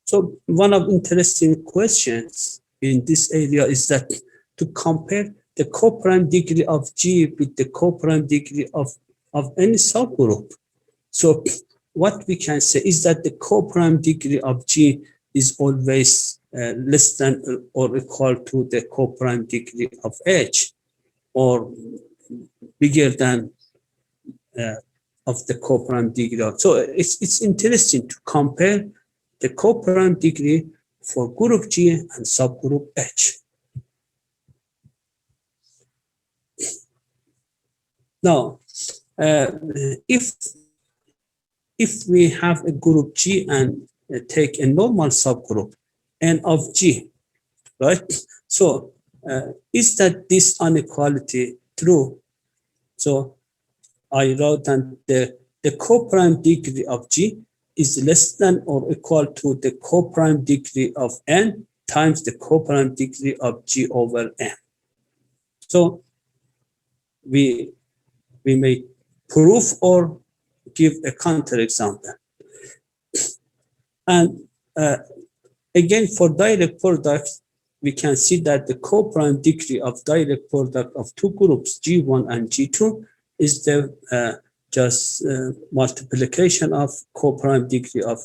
So one of interesting questions in this area is that to compare the co-prime degree of G with the co-prime degree of any subgroup. So what we can say is that the co-prime degree of G is always less than or equal to the co-prime degree of H, or bigger than of the co-prime degree of. So it's interesting to compare the co-prime degree for group G and subgroup H. Now, if we have a group G and take a normal subgroup N of G, right? So is that this inequality true? So I wrote that the co-prime degree of G is less than or equal to the co-prime degree of N times the co-prime degree of G over N. So we may prove or give a counterexample. And again, for direct product, we can see that the co-prime degree of direct product of two groups, G1 and G2, is the just multiplication of co-prime degree of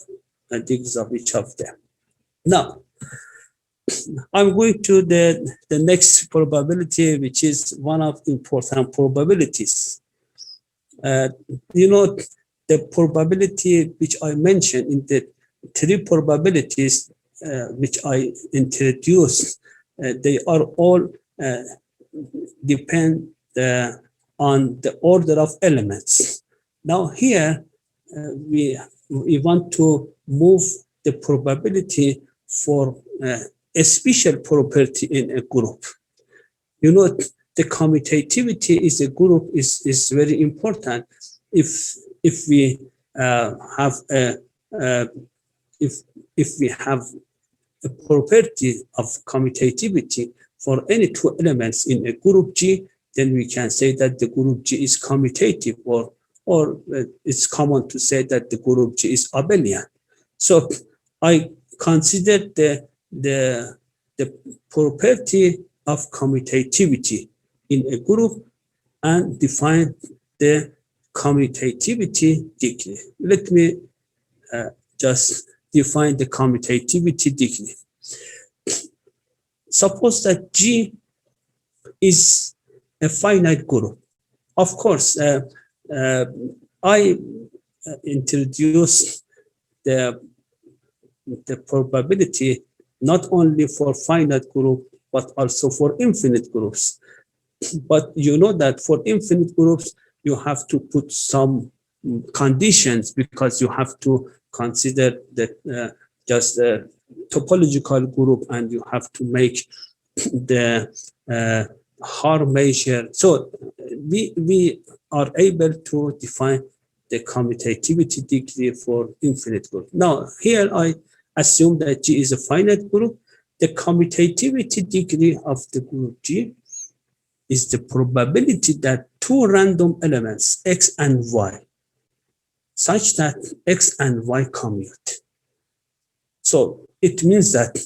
degrees of each of them. Now, I'm going to the next probability, which is one of important probabilities. You know, the probability which I mentioned in the three probabilities which I introduced, they are all depend on the order of elements. Now here we want to move the probability for a special property in a group. You know, the commutativity is a group is very important. If we have a if we have a property of commutativity for any two elements in a group G, then we can say that the group G is commutative, or it's common to say that the group G is abelian. So I consider the property of commutativity in a group and define the commutativity degree. Let me just define the commutativity degree. Suppose that G is a finite group. Of course, I introduced the probability not only for finite group, but also for infinite groups. But you know that for infinite groups, you have to put some conditions because you have to consider that just a topological group, and you have to make the Haar measure. So we are able to define the commutativity degree for infinite group. Now here I assume that G is a finite group. The commutativity degree of the group G is the probability that two random elements, X and Y, such that X and Y commute. So it means that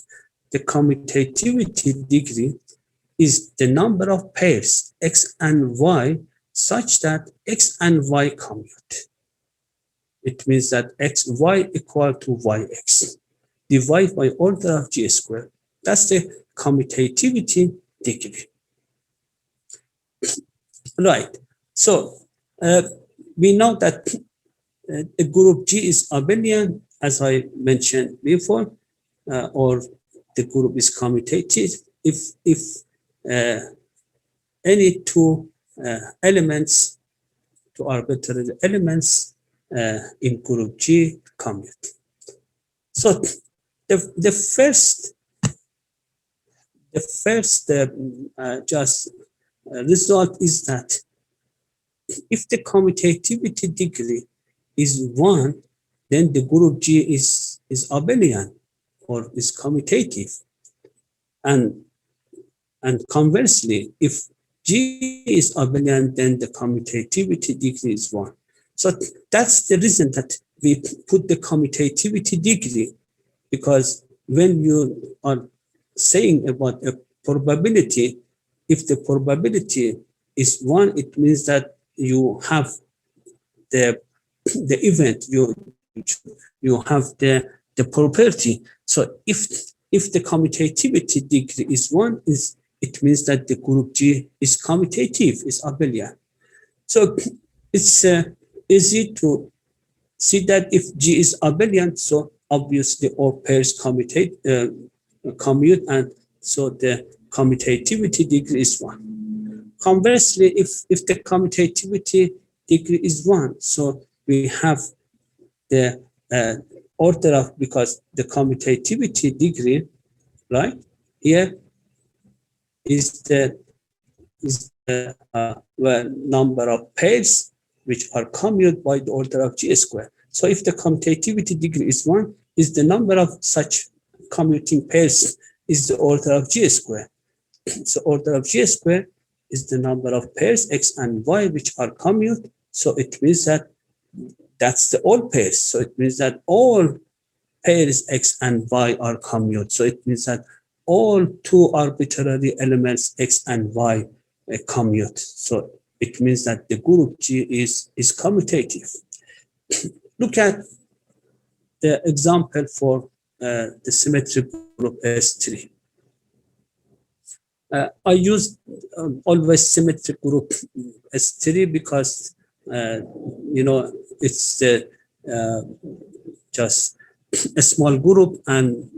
the commutativity degree is the number of pairs X and Y such that X and Y commute. It means that XY equal to YX divided by order of G squared. That's the commutativity degree. Right. So we know that a group G is abelian, as I mentioned before, or the group is commutative if any two elements, two arbitrary elements in group G commute. So the first result is that if the commutativity degree is 1, then the group G is abelian or is commutative. And conversely, if G is abelian, then the commutativity degree is 1. So that's the reason that we put the commutativity degree, because when you are saying about a probability, if the probability is 1, it means that you have the event, you have the property. So if the commutativity degree is 1, it means that the group G is commutative, is abelian. So it's easy to see that if G is abelian, so obviously all pairs commute, and so the commutativity degree is 1. Conversely, if the commutativity degree is 1, so we have the order of, because the commutativity degree, right here, is the number of pairs which are commute by the order of G square. So if the commutativity degree is 1, is the number of such commuting pairs is the order of G square. So order of G square is the number of pairs X and Y which are commute. So it means that that's the all pairs. So it means that all pairs X and Y are commute. So it means that all two arbitrary elements X and Y commute. So it means that the group G is commutative. Look at the example for the symmetry group S3. I use always symmetry group S3 because it's just a small group and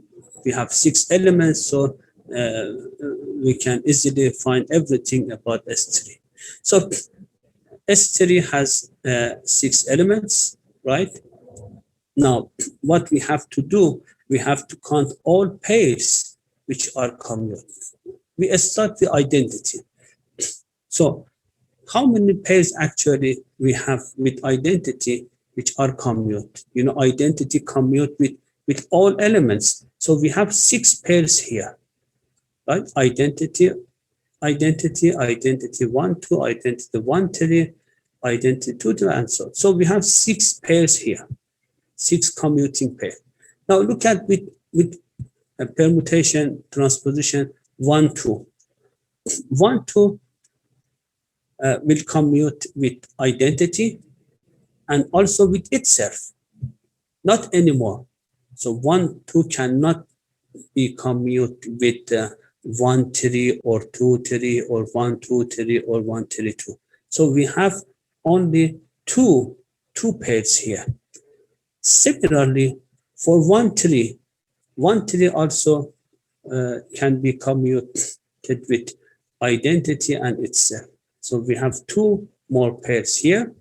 we have 6 elements, so we can easily find everything about S3. So S3 has 6 elements, right? Now, what we have to do, we have to count all pairs which are commute. We start the identity. So how many pairs actually we have with identity which are commute? Identity commute with all elements. So we have 6 pairs here, right? Identity 1, 2, identity 1, 3, identity 2, 2, and so on. So we have 6 pairs here, 6 commuting pairs. Now look at with a permutation transposition 1, 2. 1, 2 will commute with identity and also with itself, not anymore. So 1, 2 cannot be commute with 1, 3 or 2, 3 or 1, 2, 3 or 1, 3, 2. So we have only two pairs here. Similarly, for 1, 3, 1, 3 also can be commuted with identity and itself. So we have 2 more pairs here.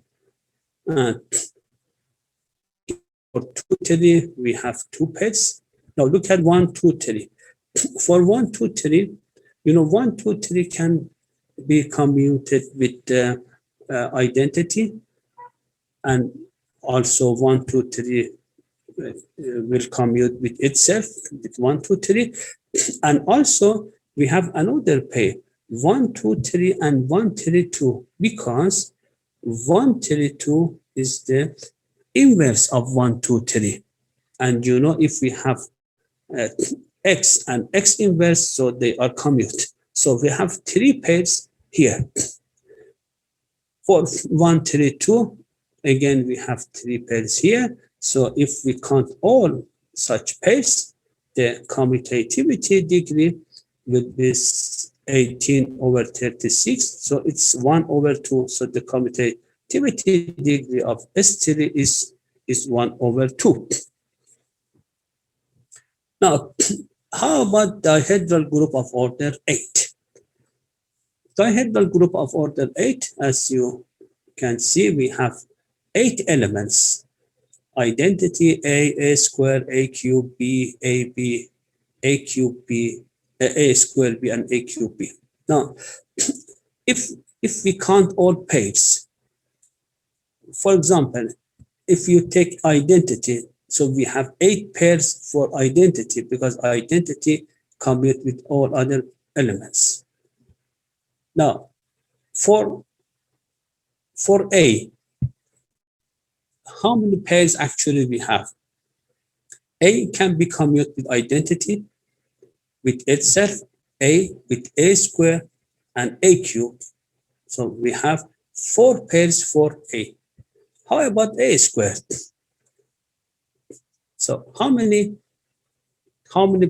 And for 2, 3, we have 2 pairs. Now look at 1, 2, 3. For 1, 2, 3, 1, 2, 3 can be commuted with identity, and also 1, 2, 3 will commute with itself with 1, 2, 3, and also we have another pair 1, 2, 3 and 1, 3, 2, because 1, 3, 2 is the inverse of 1, 2, 3, and if we have X and X inverse, so they are commute. So we have 3 pairs here. For 1, 3, 2, again we have 3 pairs here. So if we count all such pairs, the commutativity degree will be 18/36. So it's 1/2. So the commutativity degree of S3 is 1/2. Now, how about dihedral group of order 8? dihedral group of order 8, as you can see, we have 8 elements. Identity A square, A cube, B, AB, A cube, B, A square, B, and A cube, B. Now, if we count all pairs, for example, if you take identity, so we have 8 pairs for identity because identity commute with all other elements. Now, for A, how many pairs actually we have? A can be commute with identity, with itself, A with A square, and A cube. So we have 4 pairs for A. How about A squared? So how many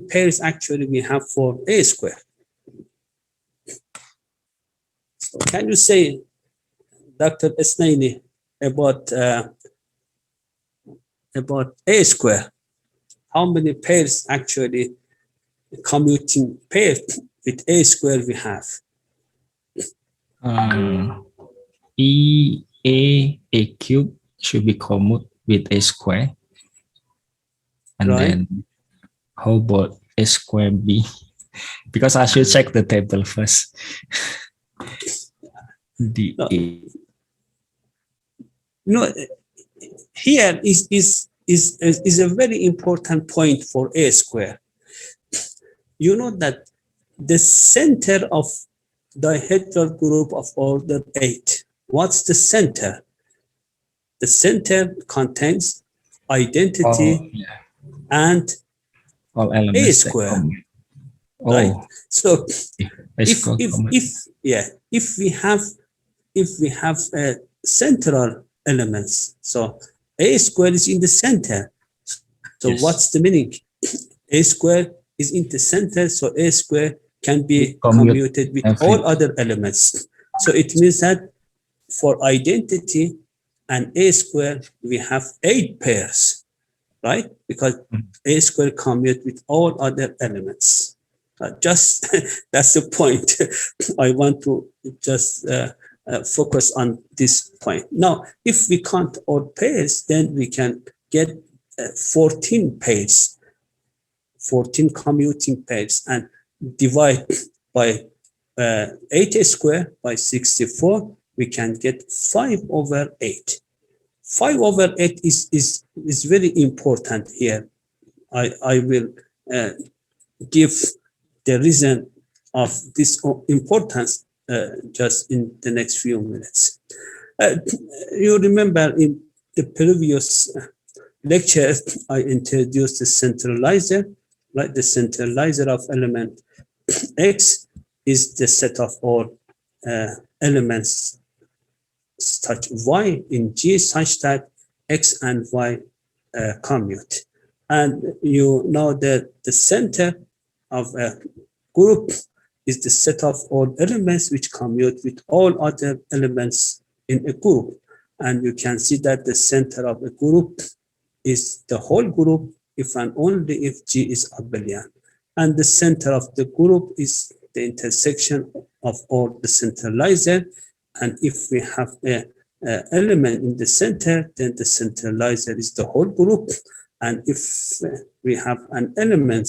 pairs actually we have for A squared? So can you say, Dr. Esnaini, about A square? How many pairs actually commuting pair with A square we have? A cube should be commute with A square. And Right. then how about A square B? Because I should check the table first. Here is a very important point for A square. You know that the center of dihedral group of order 8. What's the center? The center contains identity and all elements A square. Right. So if we have central elements, so A square is in the center. So yes. What's the meaning? A square is in the center, so A square can be commuted with all other elements. So it means that for identity and A square, we have 8 pairs, right? Because A square commute with all other elements. Just that's the point. I want to just focus on this point. Now, if we count all pairs, then we can get 14 pairs, 14 commuting pairs, and divide by 8 square by 64, we can get 5/8. 5/8 is very important here. I will give the reason of this importance just in the next few minutes. You remember in the previous lecture, I introduced the centralizer, right? The centralizer of element X is the set of all elements such Y in G such that X and Y commute. And you know that the center of a group is the set of all elements which commute with all other elements in a group. And you can see that the center of a group is the whole group if and only if G is abelian. And the center of the group is the intersection of all the centralizer. And if we have a element in the center, then the centralizer is the whole group. And if we have an element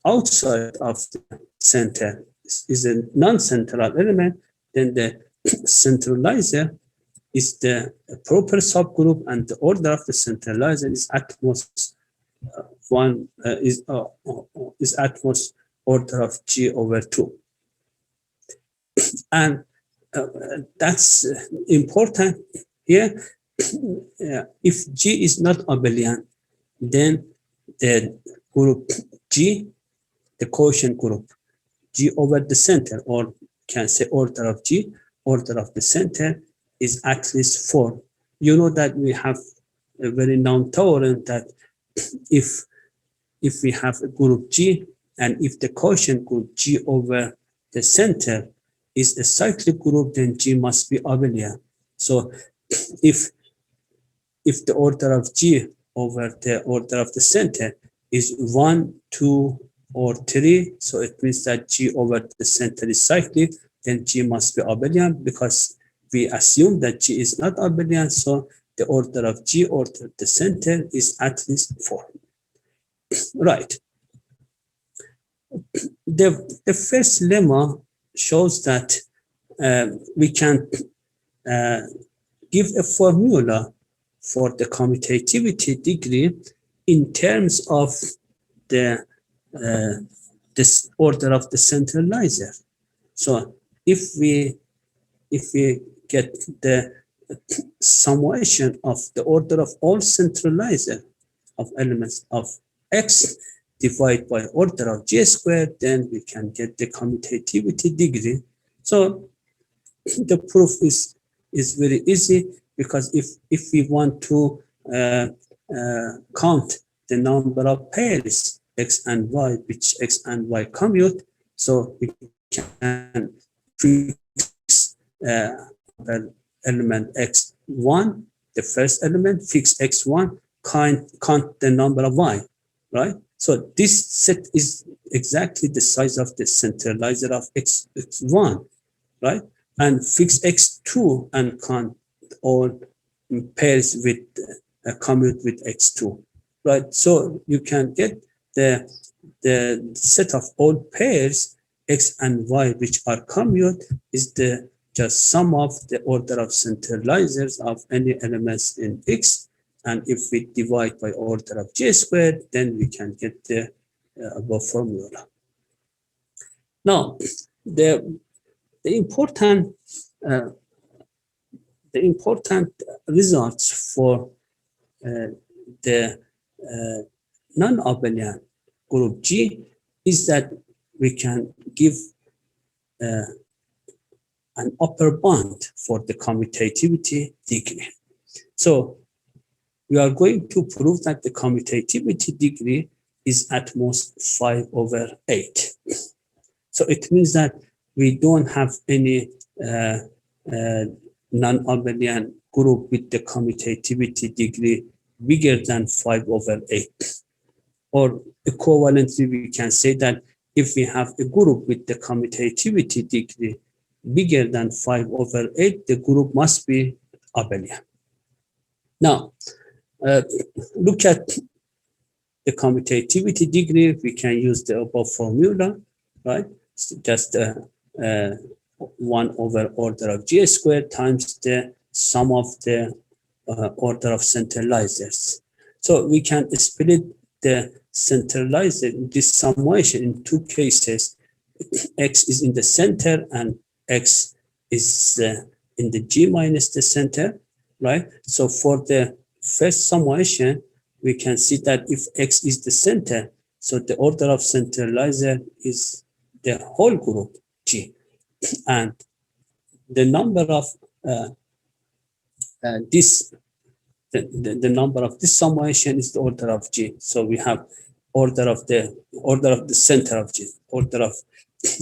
outside of the center is a non-central element, then the centralizer is the proper subgroup, and the order of the centralizer is at most is at most order of G/2. And that's important here. If G is not abelian, then the group G, the quotient group G over the center, or can say order of G, order of the center is at least 4. You know that we have a very known theorem that if we have a group G and if the quotient group G over the center is a cyclic group, then G must be abelian. So if the order of G over the order of the center is 1, 2, or 3, so it means that G over the center is cyclic, then G must be abelian, because we assume that G is not abelian, so the order of G, order of the center, is at least 4. Right. The first lemma shows that we can give a formula for the commutativity degree in terms of the this order of the centralizer. So if we get the summation of the order of all centralizer of elements of X divided by order of J squared, then we can get the commutativity degree. So the proof is very easy, because if we want to count the number of pairs X and Y, which X and Y commute, so we can fix element X1, the first element, fix X1, count the number of Y, right? So this set is exactly the size of the centralizer of X1, right? And fix X2 and count all pairs with commute with X2, right? So you can get the set of all pairs X and Y which are commute is the just sum of the order of centralizers of any elements in X, and if we divide by order of J squared, then we can get the above formula. Now, the important results for the non-abelian group G is that we can give an upper bound for the commutativity degree. So we are going to prove that the commutativity degree is at most 5/8. So it means that we don't have any non-abelian group with the commutativity degree bigger than 5/8. Or equivalently, we can say that if we have a group with the commutativity degree bigger than 5/8, the group must be abelian. Now, look at the commutativity degree. We can use the above formula, right? It's just 1/order of G squared times the sum of the order of centralizers. So we can split the centralizer, this summation, in two cases. X is in the center and X is in the G minus the center, right? So for the first summation, we can see that if X is the center, so the order of centralizer is the whole group G, and the number of the number of this summation is the order of G. So we have order of the center of G, order of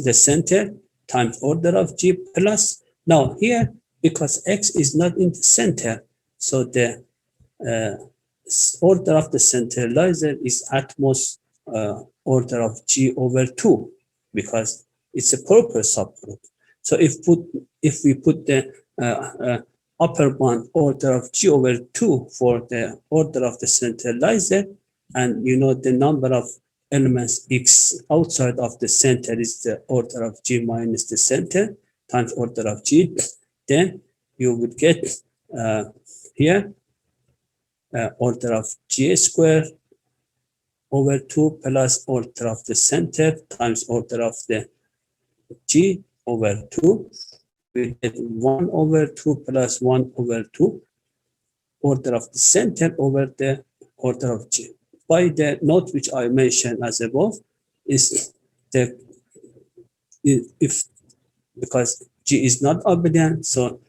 the center times order of G plus. Now here, because X is not in the center, so the order of the centralizer is at most order of G/2, because it's a proper subgroup. So if we put the upper bound order of G/2 for the order of the centralizer, and you know the number of elements X outside of the center is the order of G minus the center times order of G, then you would get here order of G squared over 2 plus order of the center times order of the G/2. We get 1/2 plus 1/2 order of the center over the order of G. By the note which I mentioned as above, is the because G is not abelian, so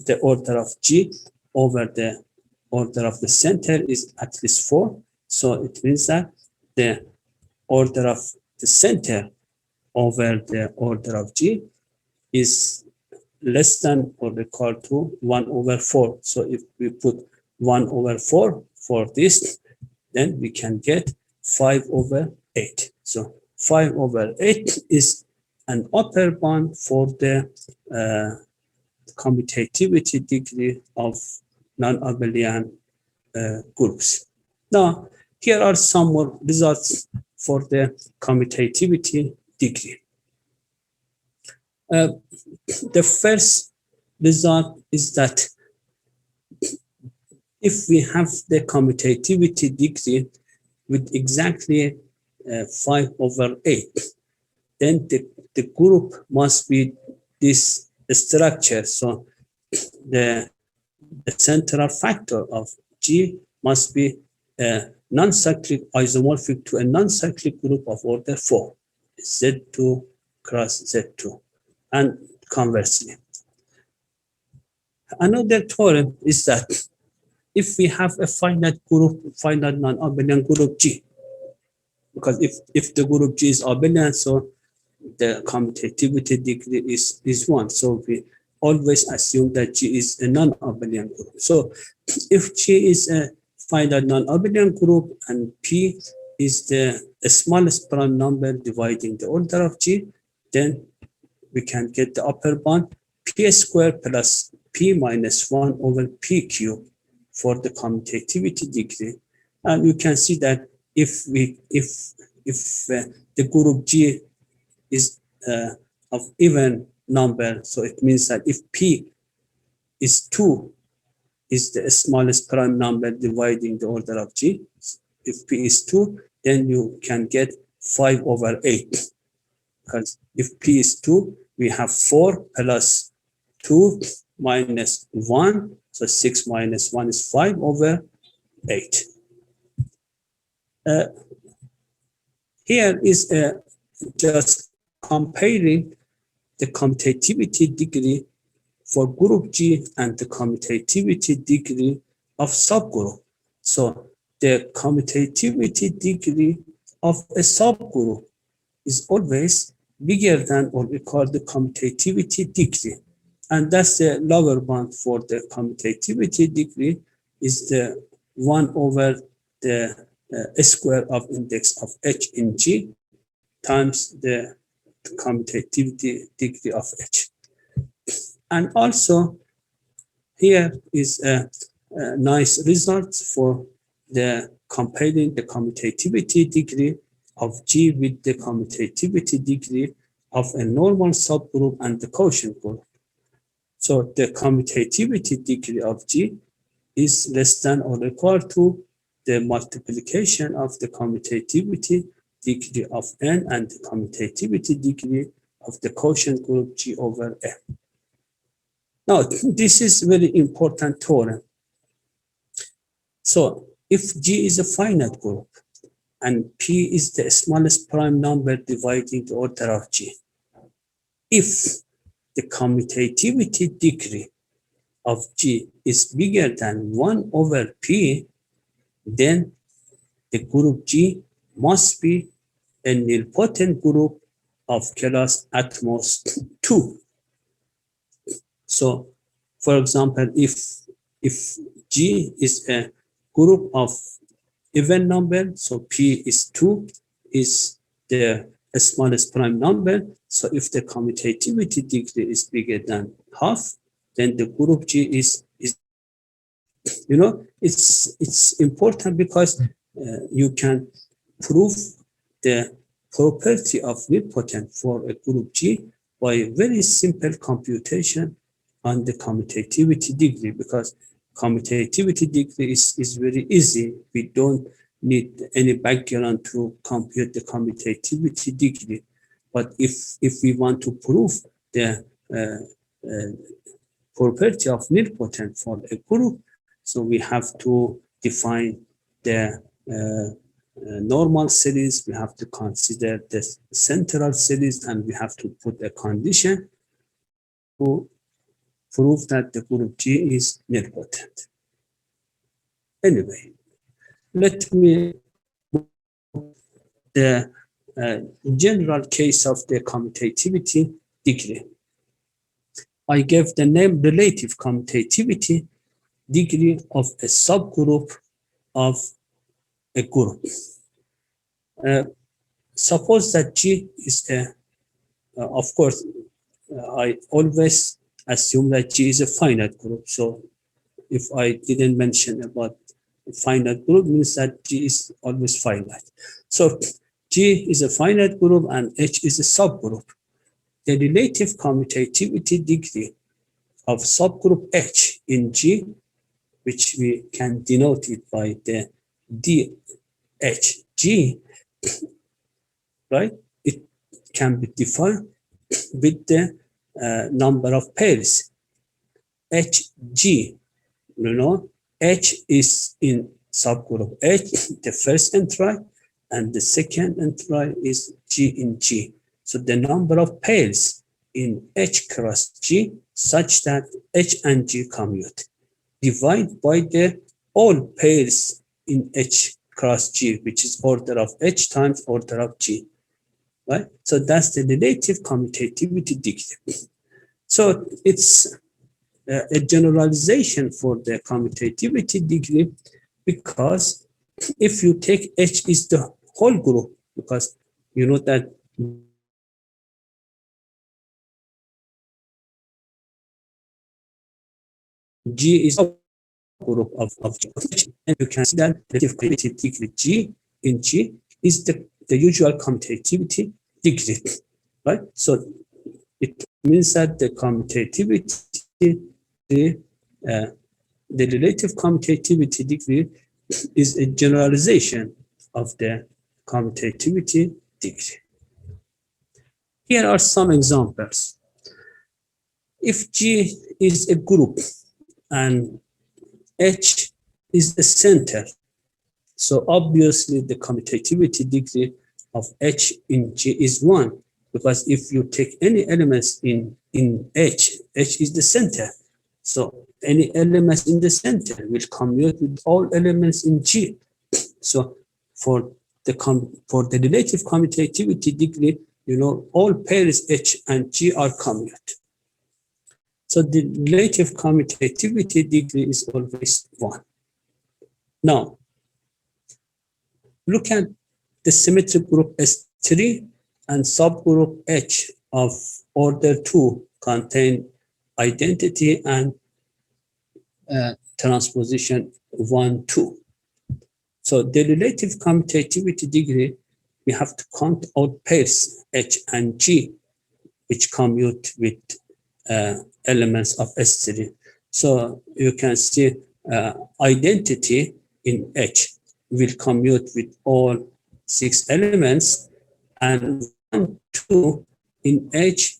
the order of G over the order of the center is at least 4. So it means that the order of the center over the order of G is less than or equal to 1/4. So if we put 1/4 for this, then we can get 5/8. So 5/8 is an upper bound for the commutativity degree of non-abelian groups. Now, here are some more results for the commutativity degree. The first result is that if we have the commutativity degree with exactly 5/8, then the group must be this structure. So the central factor of G must be a non-cyclic isomorphic to a non-cyclic group of order 4, Z2 cross Z2, and conversely. Another theorem is that if we have a finite group, finite non-abelian group G, because if the group G is abelian, so the commutativity degree is 1. So we always assume that G is a non-abelian group. So if G is a finite non-abelian group and P is the smallest prime number dividing the order of G, then we can get the upper bound P squared plus P minus 1 over P cubed for the commutativity degree. And you can see that if the group G is of even number, so it means that if P is 2, is the smallest prime number dividing the order of G. If P is 2, then you can get 5/8. Because if P is 2, we have 4 plus 2 minus 1. So 6 minus 1 is 5/8. Here is just comparing the commutativity degree for group G and the commutativity degree of subgroup. So the commutativity degree of a subgroup is always bigger than what we call the commutativity degree. And that's the lower bound for the commutativity degree is the 1 over the square of index of H in G times the commutativity degree of H. And also here is a nice result for the comparing the commutativity degree of G with the commutativity degree of a normal subgroup and the quotient group. So the commutativity degree of G is less than or equal to the multiplication of the commutativity degree of N and the commutativity degree of the quotient group G over M. Now, this is very important theorem. So if G is a finite group and P is the smallest prime number dividing the order of G, if the commutativity degree of G is bigger than 1 over P, then the group G must be a nilpotent group of class at most 2. So, for example, if G is a group of even number, so P is 2, is the smallest prime number. So if the commutativity degree is bigger than half, then the group G is you know, it's important because you can prove the property of nilpotent for a group G by a very simple computation on the commutativity degree, because commutativity degree is very easy. We don't need any background to compute the commutativity degree. But if we want to prove the property of nilpotent for a group, so we have to define the normal series, we have to consider the central series, and we have to put a condition to prove that the group G is nilpotent. Anyway, let me the general case of the commutativity degree. I gave the name relative commutativity degree of a subgroup of a group. Suppose that G is a of course, I always assume that G is a finite group. So if I didn't mention about finite group, means that G is always finite. So G is a finite group and H is a subgroup. The relative commutativity degree of subgroup H in G, which we can denote it by the DHG, right? It can be defined with the number of pairs. HG, H is in subgroup H, the first entry, and the second entry is G in G. So the number of pairs in H cross G such that H and G commute. Divide by the all pairs in H cross G, which is order of H times order of G, right? So that's the relative commutativity degree. So it's a generalization for the commutativity degree, because if you take H is the whole group, because you know that G is a group of G, and you can see that the relative commutativity degree G in G is the usual commutativity degree, right? So it means that the commutativity, the relative commutativity degree is a generalization of the commutativity degree. Here are some examples. If G is a group and H is the center, so obviously the commutativity degree of H in G is 1, because if you take any elements in H, H is the center. So any elements in the center will commute with all elements in G. So for the relative commutativity degree, all pairs H and G are commute. So the relative commutativity degree is always 1. Now, look at the symmetry group S3 and subgroup H of order 2 contain identity and transposition 1, 2. So the relative commutativity degree, we have to count out pairs H and G, which commute with elements of S3. So you can see identity in H will commute with all 6 elements, and 1, 2 in H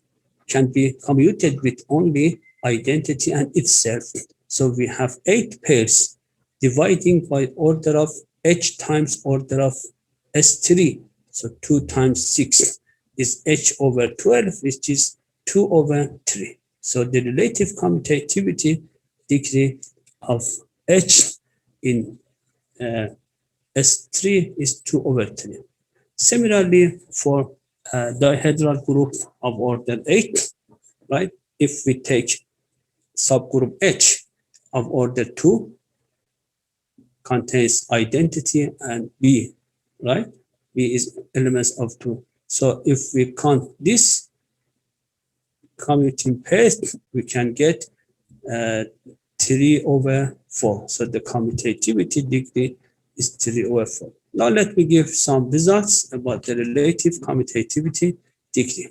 can be commuted with only identity and itself. So we have 8 pairs dividing by order of H times order of S3. So 2 times 6 is H over 12, which is 2 over 3. So the relative commutativity degree of H in S3 is 2 over 3. Similarly, for dihedral group of order 8, right? If we take subgroup H of order 2, contains identity and B, right? B is elements of 2. So if we count this commuting pairs, we can get 3 over 4. So the commutativity degree is 3 over 4. Now let me give some results about the relative commutativity degree.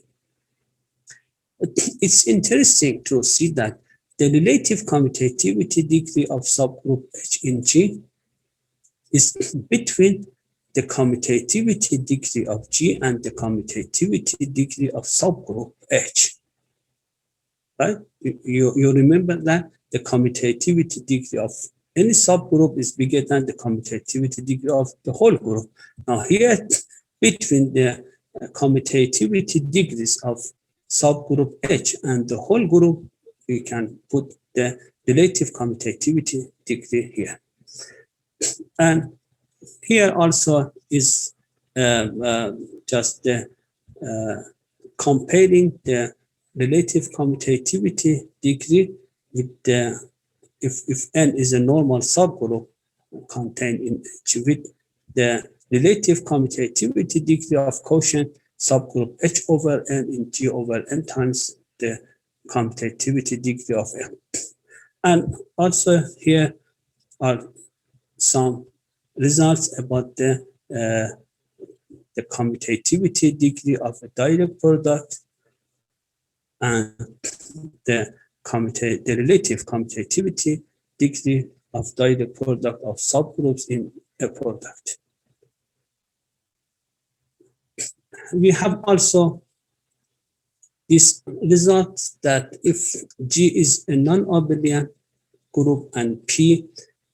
It's interesting to see that the relative commutativity degree of subgroup H in G is between the commutativity degree of G and the commutativity degree of subgroup H. Right? You remember that the commutativity degree of any subgroup is bigger than the commutativity degree of the whole group. Now here, between the commutativity degrees of subgroup H and the whole group, we can put the relative commutativity degree here. And here also is just comparing the relative commutativity degree with the, if N is a normal subgroup contained in H, with the relative commutativity degree of quotient subgroup H over N in G over N times the commutativity degree of M. And also here are some results about the commutativity degree of a direct product and the relative commutativity degree of direct product of subgroups in a product. We have also this result that if G is a non-abelian group and P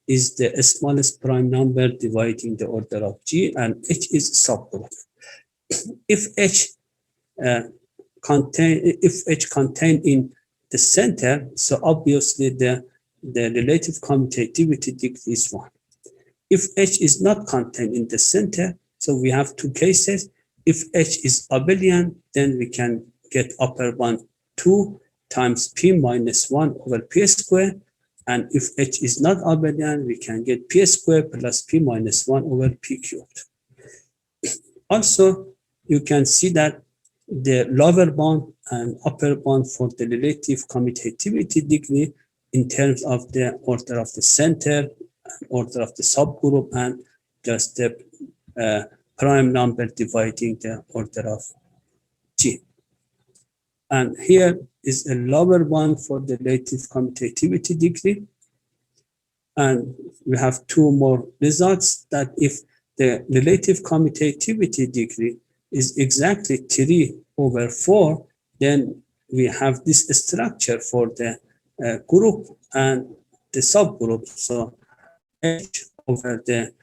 is the smallest prime number dividing the order of G and H is a subgroup. If H contained in the center, so obviously the relative commutativity degree is 1. If H is not contained in the center, so we have two cases. If H is abelian, then we can get upper bound 2 times P minus 1 over P squared. And if H is not abelian, we can get P squared plus P minus 1 over P cubed. Also, you can see that the lower bound and upper bound for the relative commutativity degree in terms of the order of the center, order of the subgroup, and just the prime number dividing the order of G. And here is a lower bound for the relative commutativity degree. And we have two more results that if the relative commutativity degree is exactly 3 over 4, then we have this structure for the group and the subgroup. So H over the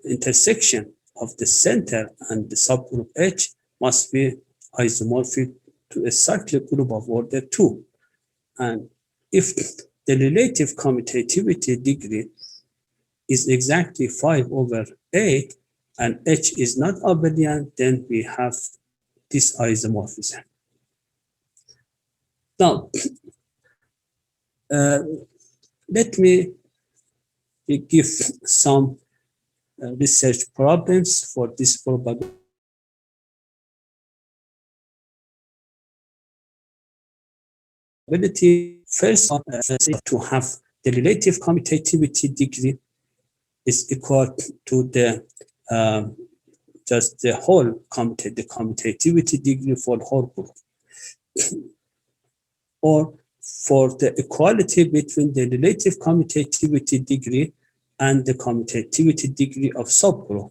intersection of the center and the subgroup H must be isomorphic to a cyclic group of order 2. And if the relative commutativity degree is exactly 5 over 8 and H is not abelian, then we have this isomorphism. Now, let me give some research problems for this probability. First, to have the relative commutativity degree is equal to the just the whole commutativity degree for the whole group, or for the equality between the relative commutativity degree and the commutativity degree of subgroup.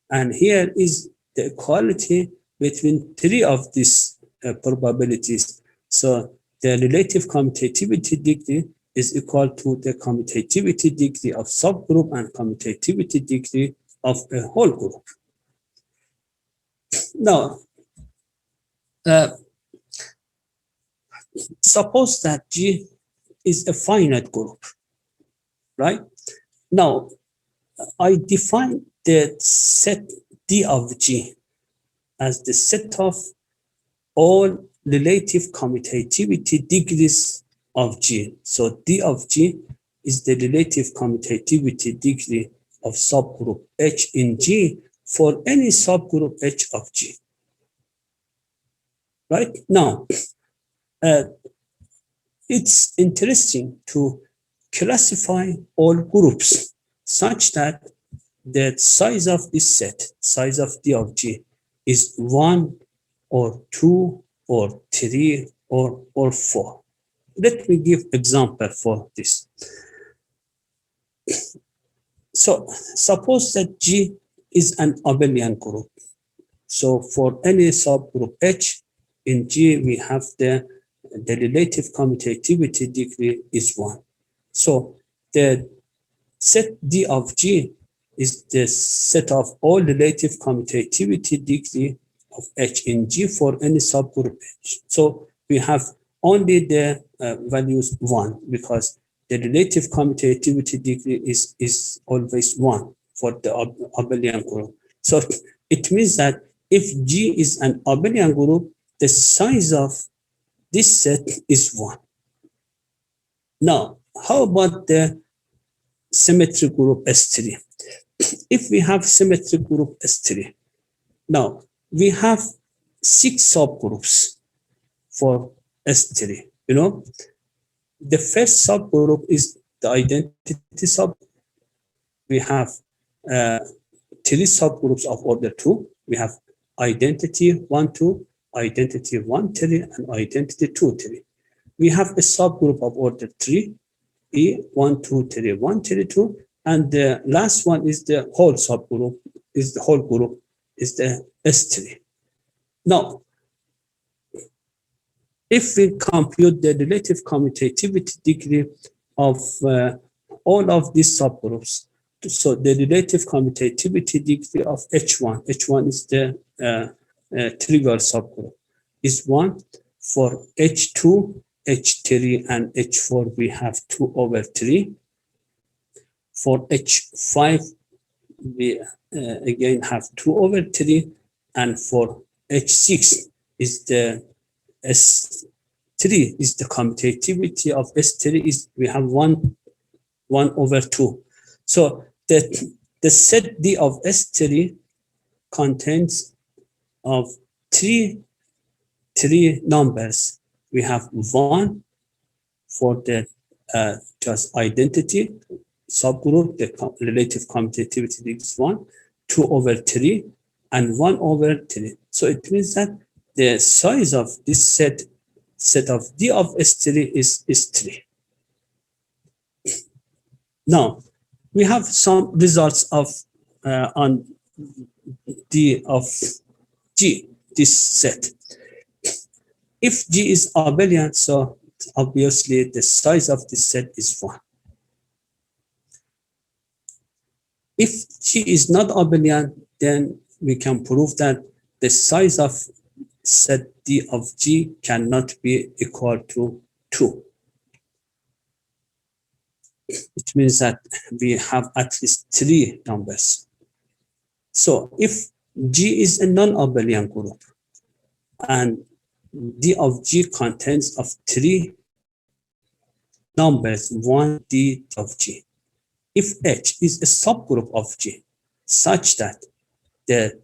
And here is the equality between 3 of these probabilities. So the relative commutativity degree is equal to the commutativity degree of subgroup and commutativity degree of a whole group. Now, suppose that G is a finite group, right? Now, I define the set D of G as the set of all relative commutativity degrees of G. So D of G is the relative commutativity degree of subgroup H in G for any subgroup H of G. Right? Now, it's interesting to classify all groups such that the size of this set, size of D of G, is 1 or 2 or 3 or 4. Let me give example for this. So suppose that G is an abelian group. So for any subgroup H in G, we have the relative commutativity degree is 1. So the set D of G is the set of all relative commutativity degree of H in G for any subgroup H. So we have only the values 1 because the relative commutativity degree is always 1 for the abelian group. So it means that if G is an abelian group, the size of this set is 1. Now, how about the symmetry group S3? If we have symmetry group S3, now we have 6 subgroups for S3. You know, the first subgroup is the identity sub. We have 3 subgroups of order 2. We have identity 1, 2, identity 1, 3, and identity 2, 3. We have a subgroup of order 3, E 1, 2, 3, 1, 3, 2, and the last one is the whole subgroup, is the whole group, is the S3. Now, if we compute the relative commutativity degree of all of these subgroups, so the relative commutativity degree of H1 is the trivial subgroup, is 1. For H2, H3, and H4, we have 2 over 3. For H5, we again have 2 over 3. And for H6 is the S3 is the commutativity of S3 is we have 1 over 2. So the set D of S3 contains of three numbers. We have 1 for the just identity subgroup, the relative commutativity is 1, 2 over 3, and 1 over 3. So it means that the size of this set of D of S3 is 3. Now, we have some results of on D of G, this set. If G is abelian, so obviously the size of this set is 1. If G is not abelian, then we can prove that the size of set D of G cannot be equal to 2. It means that we have at least 3 numbers. So if G is a non-abelian group and D of G contains of 3 numbers, 1 D of G. If H is a subgroup of G such that the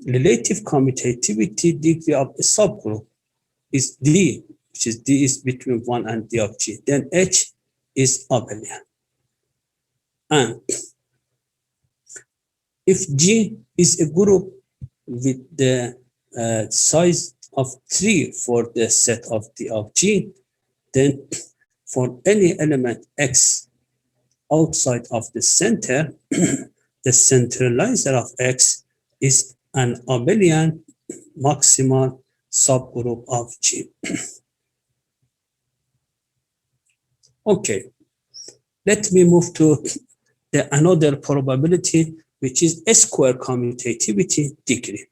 relative commutativity degree of a subgroup is D, which is D is between 1 and D of G, then H is abelian. And if G is a group with the size of 3 for the set of D of G, then for any element X outside of the center, the centralizer of X is an abelian maximal subgroup of G. Okay, let me move to another probability, which is a square commutativity degree.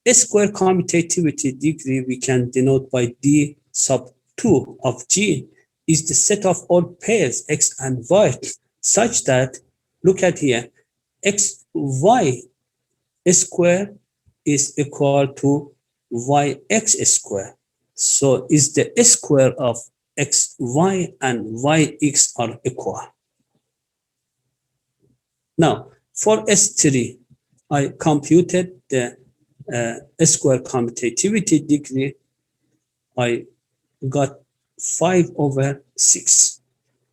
A square commutativity degree we can denote by D sub 2 of G is the set of all pairs X and Y such that, look at here, X, Y square is equal to YX square. So is the square of X, Y and YX are equal. Now, for S3, I computed the square commutativity degree. I got 5 over 6.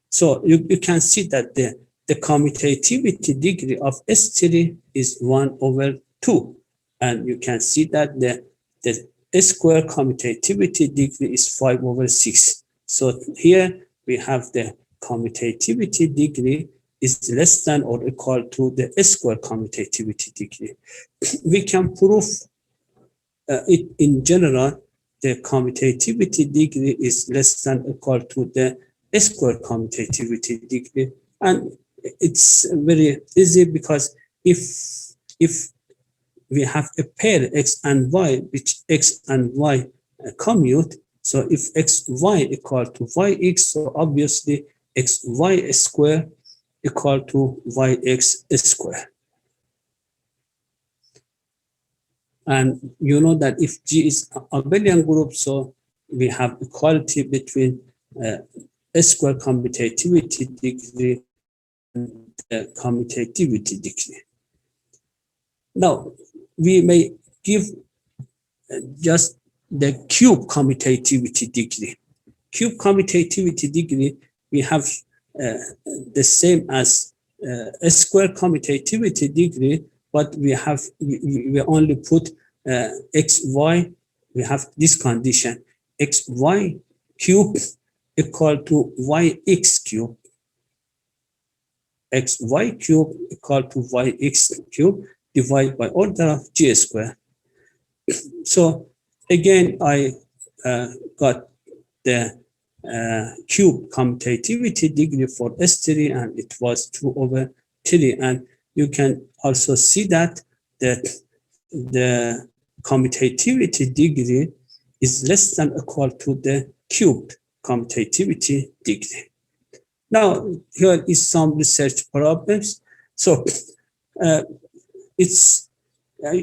So you can see that the commutativity degree of S3 is 1 over 2. And you can see that the square commutativity degree is 5 over 6. So here we have the commutativity degree is less than or equal to the square commutativity degree. We can prove it in general. The commutativity degree is less than or equal to the square commutativity degree, and it's very easy because if we have a pair X and Y, which X and Y commute, so if XY equal to YX, so obviously XY square equal to YX square. And you know that if G is an abelian group, so we have equality between square commutativity degree and the commutativity degree. Now, we may give just the cube commutativity degree. Cube commutativity degree, we have the same as a square commutativity degree, but we only put xy. We have this condition: xy cube equal to yx cube. Xy cube equal to yx cube divided by order of g square. So again, I got the cube commutativity degree for S3, and it was 2/3. And you can also see that the commutativity degree is less than or equal to the cube commutativity degree. Now, here is some research problems. So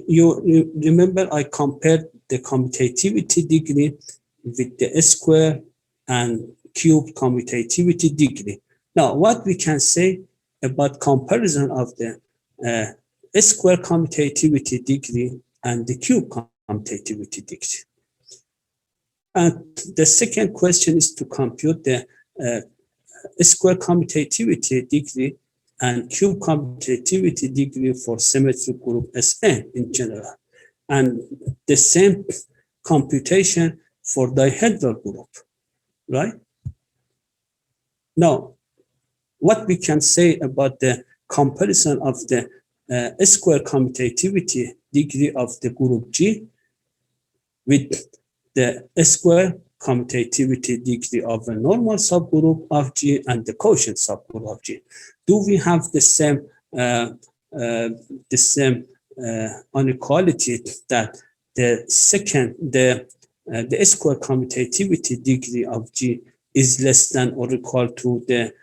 you remember I compared the commutativity degree with the square and cube commutativity degree. Now, what we can say about comparison of the square commutativity degree and the cube commutativity degree. And the second question is to compute the square commutativity degree and cube commutativity degree for symmetry group Sn in general, and the same computation for dihedral group, right? Now, what we can say about the comparison of the square commutativity degree of the group G with the square commutativity degree of a normal subgroup of G and the quotient subgroup of G. Do we have the same inequality that the square commutativity degree of G is less than or equal to the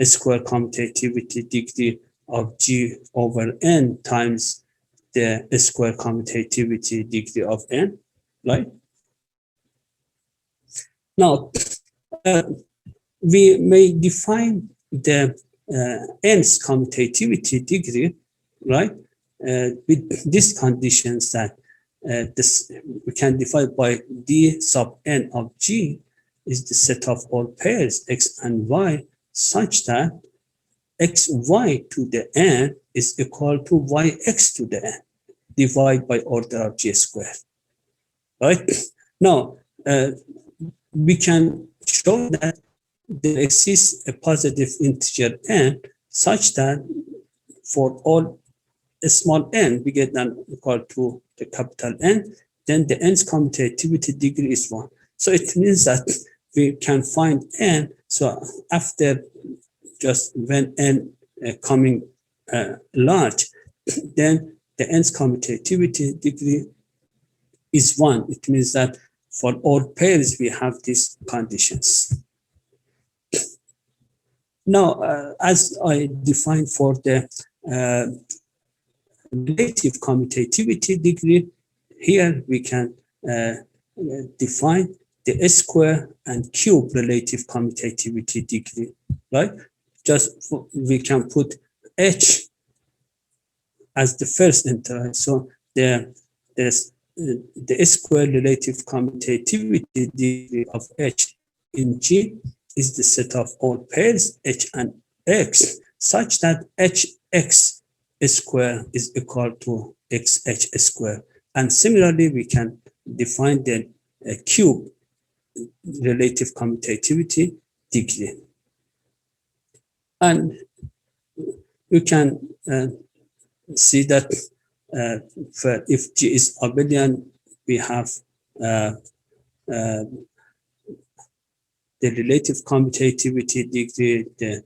square commutativity degree of G over N times the square commutativity degree of N, right? Now, we may define the nth commutativity degree, right, with these conditions that we can define by d sub n of G is the set of all pairs x and y such that xy to the n is equal to yx to the n divided by order of G squared, right? Now, we can show that there exists a positive integer n such that for all small n bigger than or equal to the capital N, then the n's commutativity degree is 1. So it means that we can find n. So after just when n coming large, then the n's commutativity degree is 1. It means that for all pairs, we have these conditions. Now, as I defined for the relative commutativity degree, here we can define the square and cube relative commutativity degree, right? Just we can put H as the first interval. So the square relative commutativity degree of H in G is the set of all pairs H and X such that HX square is equal to XH square. And similarly, we can define the cube relative commutativity degree. And you can see that if G is abelian, we have the relative commutativity degree, the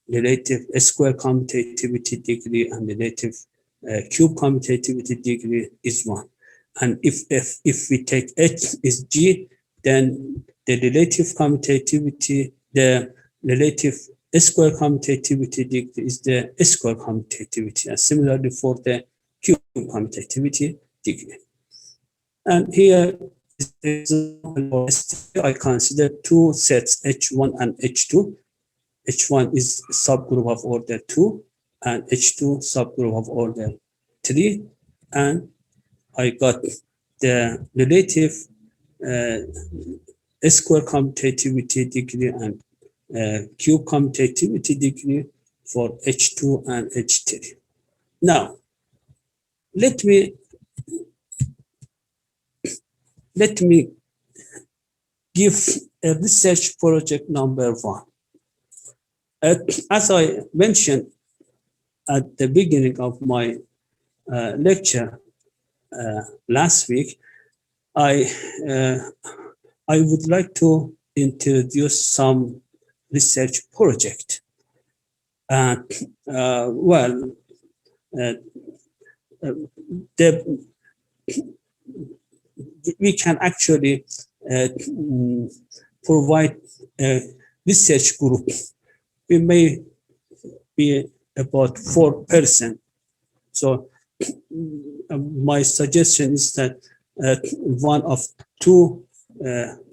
relative square commutativity degree, and the relative cube commutativity degree is 1. And if we take H is G, then the relative commutativity, the relative square commutativity degree is the square commutativity, and similarly for the cube commutativity degree. And here I consider two sets H1 and H2. H1 is subgroup of order 2 and H2 subgroup of order 3, and I got the relative square commutativity degree and cube commutativity degree for H2 and H3. Now, let me give a research project number 1. As I mentioned at the beginning of my lecture last week, I would like to introduce some research project. We can actually provide a research group. We may be about 4 persons. So my suggestion is that one of 2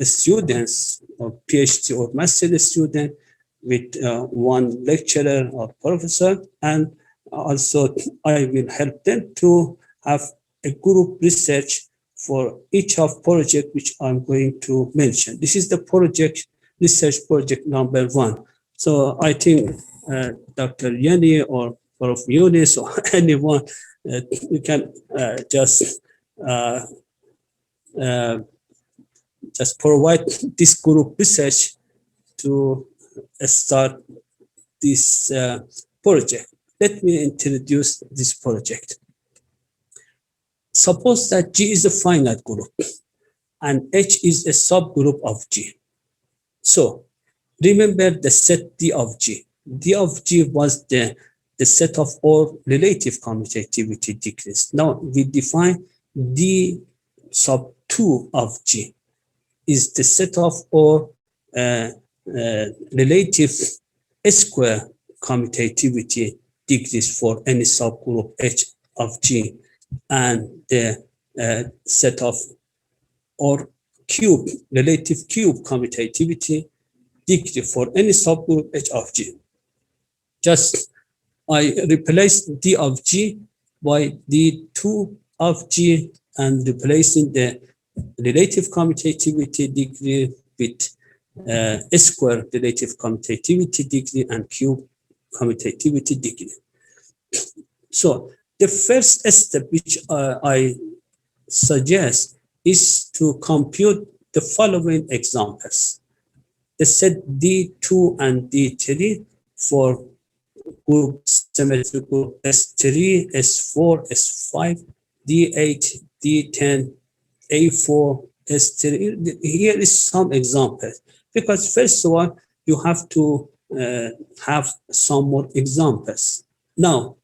students or PhD or master student with 1 lecturer or professor, and also I will help them to have a group research for each of project which I'm going to mention. This is the research project number 1. So I think Dr. Yeni or Prof. Yunus or anyone, you can just provide this group research to start this project. Let me introduce this project. Suppose that G is a finite group and H is a subgroup of G. So remember the set D of G. D of G was the set of all relative commutativity degrees. Now we define D sub 2 of G is the set of all relative square commutativity degrees for any subgroup H of G, and the set of or cube, relative cube commutativity degree for any subgroup H of G. Just I replace D of G by D2 of G and replacing the relative commutativity degree with square relative commutativity degree and cube commutativity degree. So the first step which I suggest is to compute the following examples. The set D2 and D3 for group symmetry group S3, S4, S5, D8, D10, A4, S3. Here is some examples, because first of all, you have to have some more examples. Now,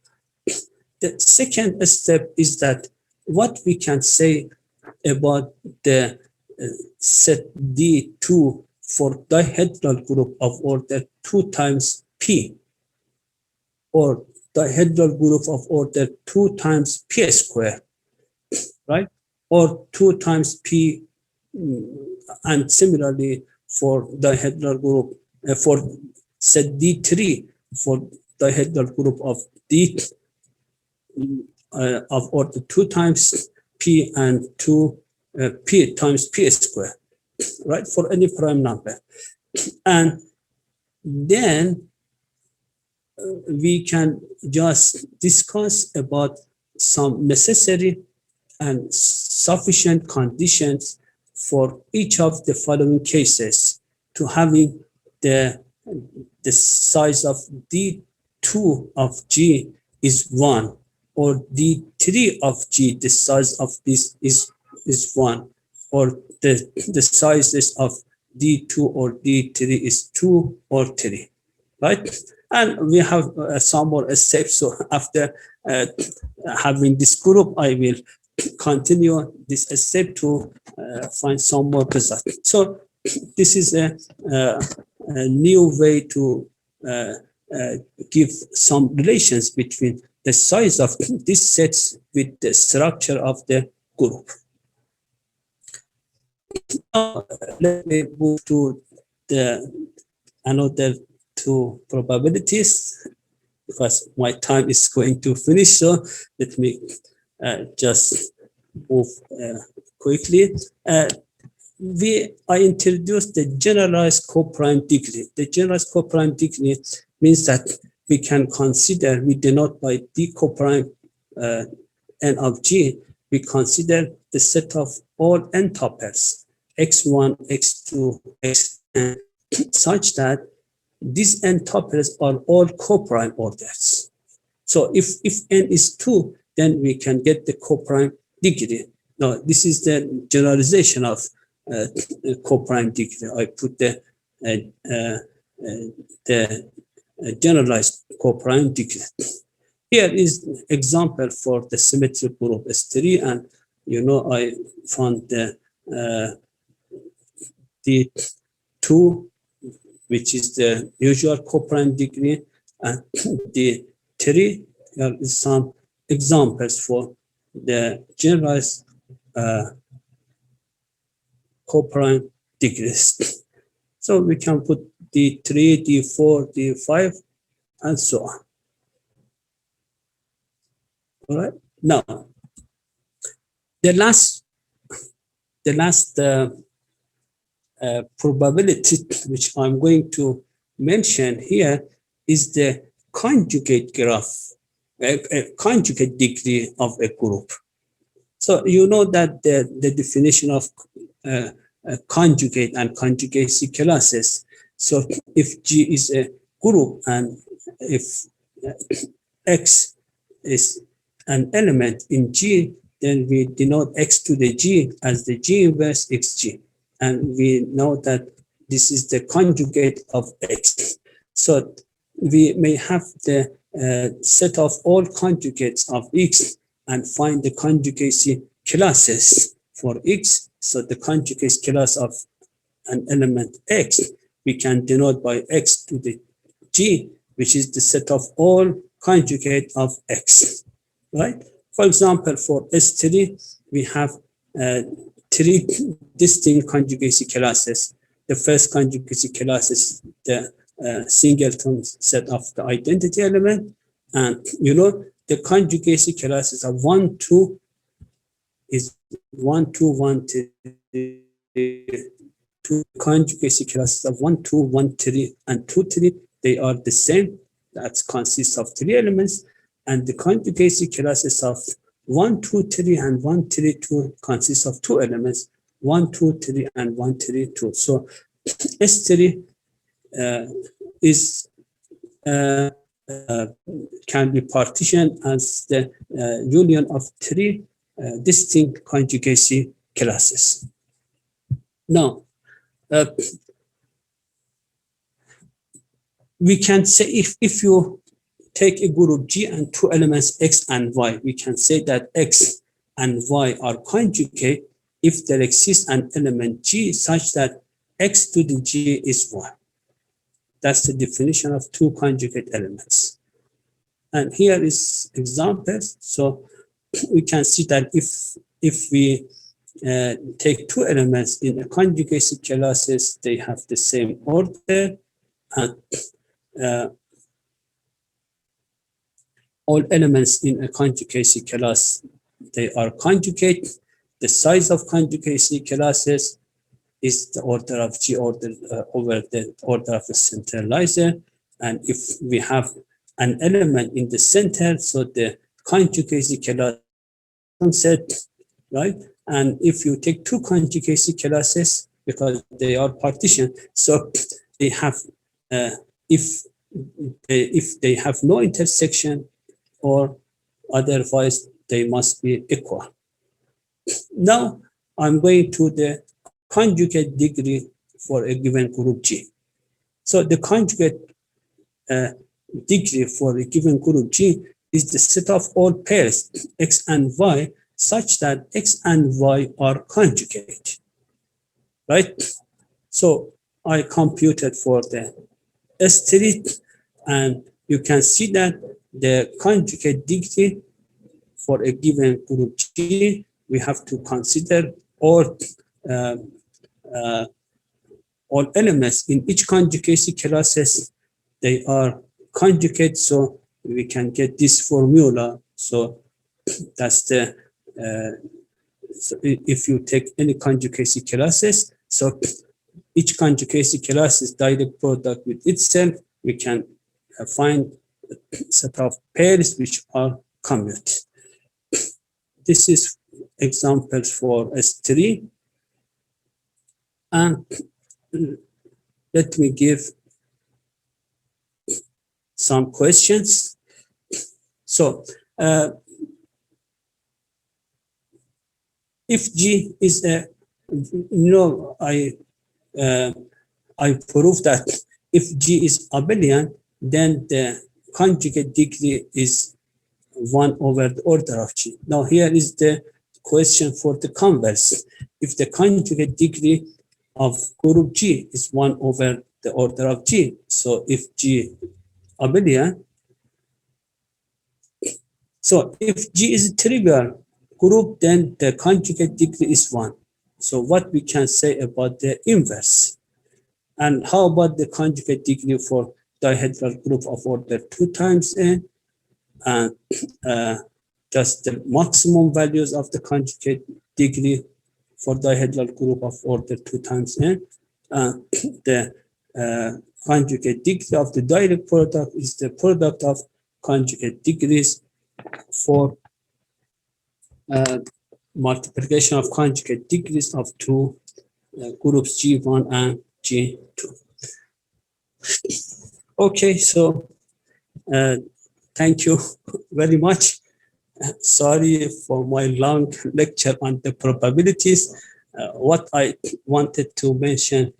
the second step is that what we can say about the set D2 for dihedral group of order 2 times P, or dihedral group of order 2 times P square, right? Or 2 times P, and similarly for dihedral group for set D3 for dihedral group of D of order 2 times P and 2 P times P square, right? For any prime number. And then we can just discuss about some necessary and sufficient conditions for each of the following cases to having the size of D2 of G is 1, or D3 of G, the size of this is 1, or the sizes of D2 or D3 is 2 or 3, right? And we have some more steps. So after having this group, I will continue this step to find some more results. So this is a new way to give some relations between the size of these sets with the structure of the group. Now, let me move to the another 2 probabilities. because my time is going to finish. So let me just move quickly. I introduced the generalized co-prime degree. The generalized co-prime degree means that we can consider, we denote by D co-prime n of G, we consider the set of all n tuplets, x1, x2, xn, such that these n tuplets are all co-prime orders. So if n is 2, then we can get the co-prime degree. Now, this is the generalization of co-prime degree. I put the generalized co-prime degree. Here is example for the Symmetry Group S3, and I found the 2, which is the usual co-prime degree, and the 3. Here is some examples for the generalized co-prime degrees. So we can put D3, D4, D5, and so on. All right. Now, the last probability which I'm going to mention here is the conjugate graph, a conjugate degree of a group. So you know that the definition of conjugate and conjugacy classes. So if G is a group and if X is an element in G, then we denote X to the G as the G inverse XG. And we know that this is the conjugate of X. So we may have the set of all conjugates of X and find the conjugacy classes for X. So the conjugate class of an element X, we can denote by X to the G, which is the set of all conjugate of X, right? For example, for S3, we have 3 distinct conjugacy classes. The first conjugacy class is the singleton set of the identity element. And the conjugacy classes are 1, 2, is 1, 2, 1, 3. 2 conjugacy classes of 1, 2, 1, 3, and 2, 3. They are the same. That consists of 3 elements. And the conjugacy classes of 1, 2, 3, and 1, 3, 2 consists of 2 elements, 1, 2, 3, and 1, 3, 2. So S3 is can be partitioned as the union of 3 distinct conjugacy classes. Now, we can say if you take a group G and 2 elements X and Y, we can say that X and Y are conjugate if there exists an element G such that X to the G is 1. That's the definition of 2 conjugate elements. And here is examples. So we can see that if we take 2 elements in a conjugacy classes, they have the same order, and all elements in a conjugacy class, they are conjugate. The size of conjugacy classes is the order of G order over the order of the centralizer. And if we have an element in the center, so the conjugacy class set, right? And if you take 2 conjugacy classes, because they are partitioned, so they have, if they have no intersection, or otherwise they must be equal. Now I'm going to the conjugate degree for a given group G. So the conjugate degree for a given group G is the set of all pairs X and Y such that X and Y are conjugate, right? So I computed for the S3, and you can see that the conjugate degree for a given group G, we have to consider all elements in each conjugacy classes. They are conjugate, so we can get this formula. So that's the, so if you take any conjugacy classes, so each conjugacy class is direct product with itself, we can find a set of pairs which are commute. This is examples for S3. And let me give some questions. So if G is a, I prove that if G is abelian, then the conjugate degree is 1 over the order of G. Now here is the question for the converse. If the conjugate degree of group G is 1 over the order of G, so if G abelian, so if G is a trivial group, then the conjugate degree is 1. So what we can say about the inverse? And how about the conjugate degree for dihedral group of order 2 times n? And just the maximum values of the conjugate degree for dihedral group of order 2 times n. The conjugate degree of the direct product is the product of conjugate degrees for multiplication of conjugate degrees of 2 groups G1 and G2. Okay, so thank you very much. Sorry for my long lecture on the probabilities. What I wanted to mention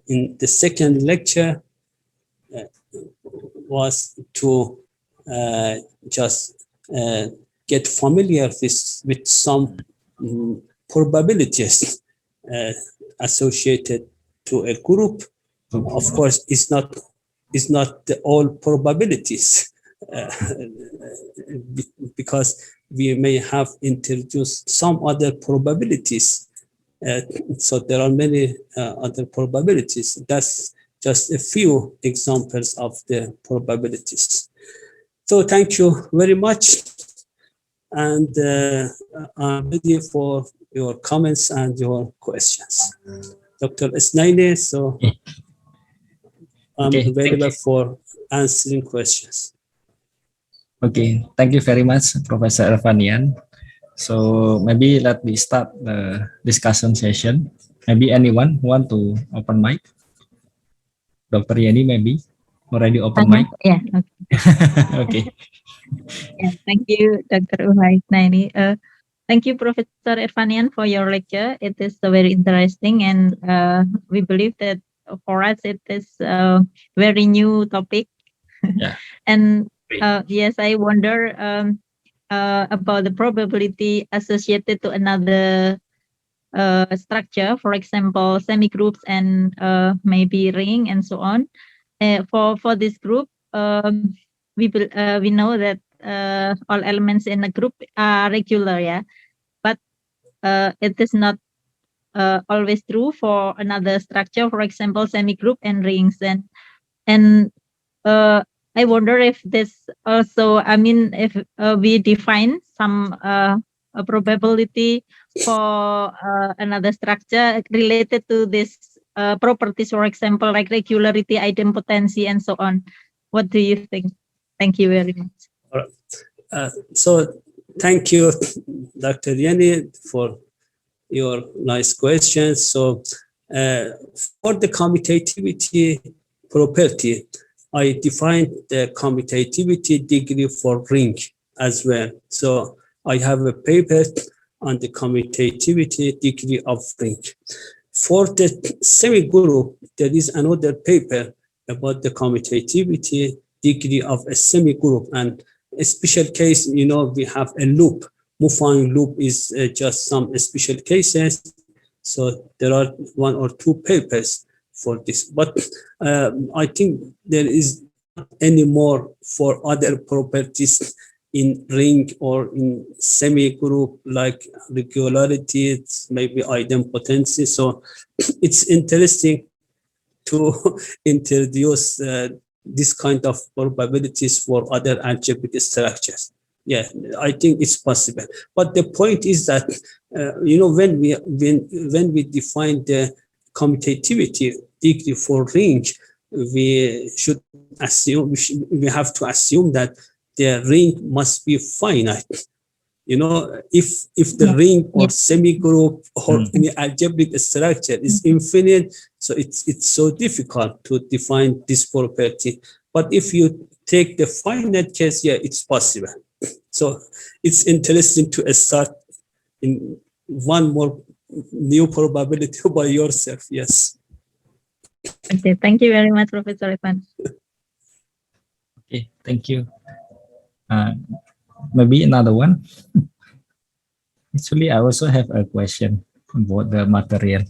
in the second lecture was to just get familiar with some probabilities associated to a group. Of course, it's not the all probabilities, because we may have introduced some other probabilities. So there are many other probabilities. That's just a few examples of the probabilities. So thank you very much. And I'm ready for your comments and your questions. Dr. Esnaini, so I'm available for answering questions. Okay, thank you very much, Professor Erfanian. So maybe let me start the discussion session. Maybe anyone want to open mic? Dr. Yani maybe already open mic? Yeah, okay. Okay. Yeah, thank you, Dr. USIIMathCorner. Thank you, Professor Erfanian, for your lecture. It is very interesting, and we believe that for us it is a very new topic. Yeah. And yes, I wonder about the probability associated to another structure, for example, semi-groups and maybe ring and so on. For this group, we know that all elements in a group are regular, yeah, but it is not always true for another structure, for example, semi-group and rings. And I wonder if this also, I mean, if we define some probability for another structure related to this properties, for example, like regularity, idempotency, and so on. What do you think? Thank you very much. All right. So thank you, Dr. Yani, for your nice questions. So for the commutativity property, I defined the commutativity degree for ring as well. So I have a paper on the commutativity degree of ring. For the semi-group, there is another paper about the commutativity degree of a semi-group, and a special case, you know, we have a loop. Muffang loop is just some special cases. So there are 1 or 2 papers for this, but I think there is not any more for other properties in ring or in semi-group, like regularity, maybe idempotency. So it's interesting to introduce this kind of probabilities for other algebraic structures. Yeah, I think it's possible. But the point is that when we define the commutativity degree for range, we should assume we have to assume that the ring must be finite. If the ring or semi-group or any algebraic structure is infinite, so it's so difficult to define this property. But if you take the finite case, yeah, it's possible. So it's interesting to start in one more new probability by yourself. Yes. Okay, thank you very much, Professor Irfan. Okay, thank you. Maybe another one. Actually, I also have a question about the material.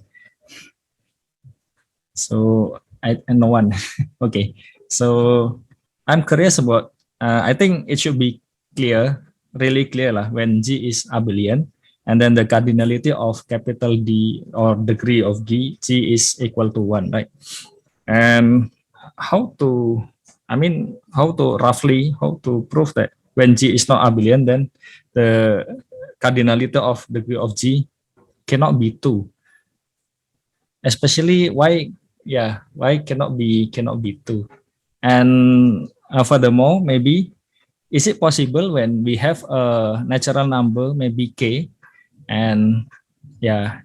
So I know one. Okay, so I'm curious about. I think it should be clear, really clear lah, when G is abelian, and then the cardinality of capital D or degree of G is equal to 1, right? And how to prove that when G is not abelian, then the cardinality of degree of G cannot be 2. Especially why cannot be 2? And furthermore, maybe is it possible when we have a natural number, maybe K, and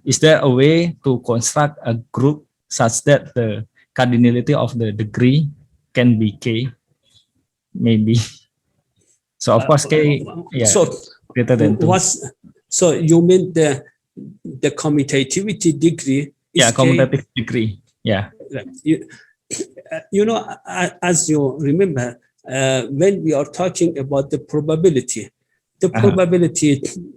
is there a way to construct a group such that the cardinality of the degree can be K? Maybe. So of course K, so greater than 2. So you mean the commutativity degree is commutative degree. Yeah. As you remember, when we are talking about the probability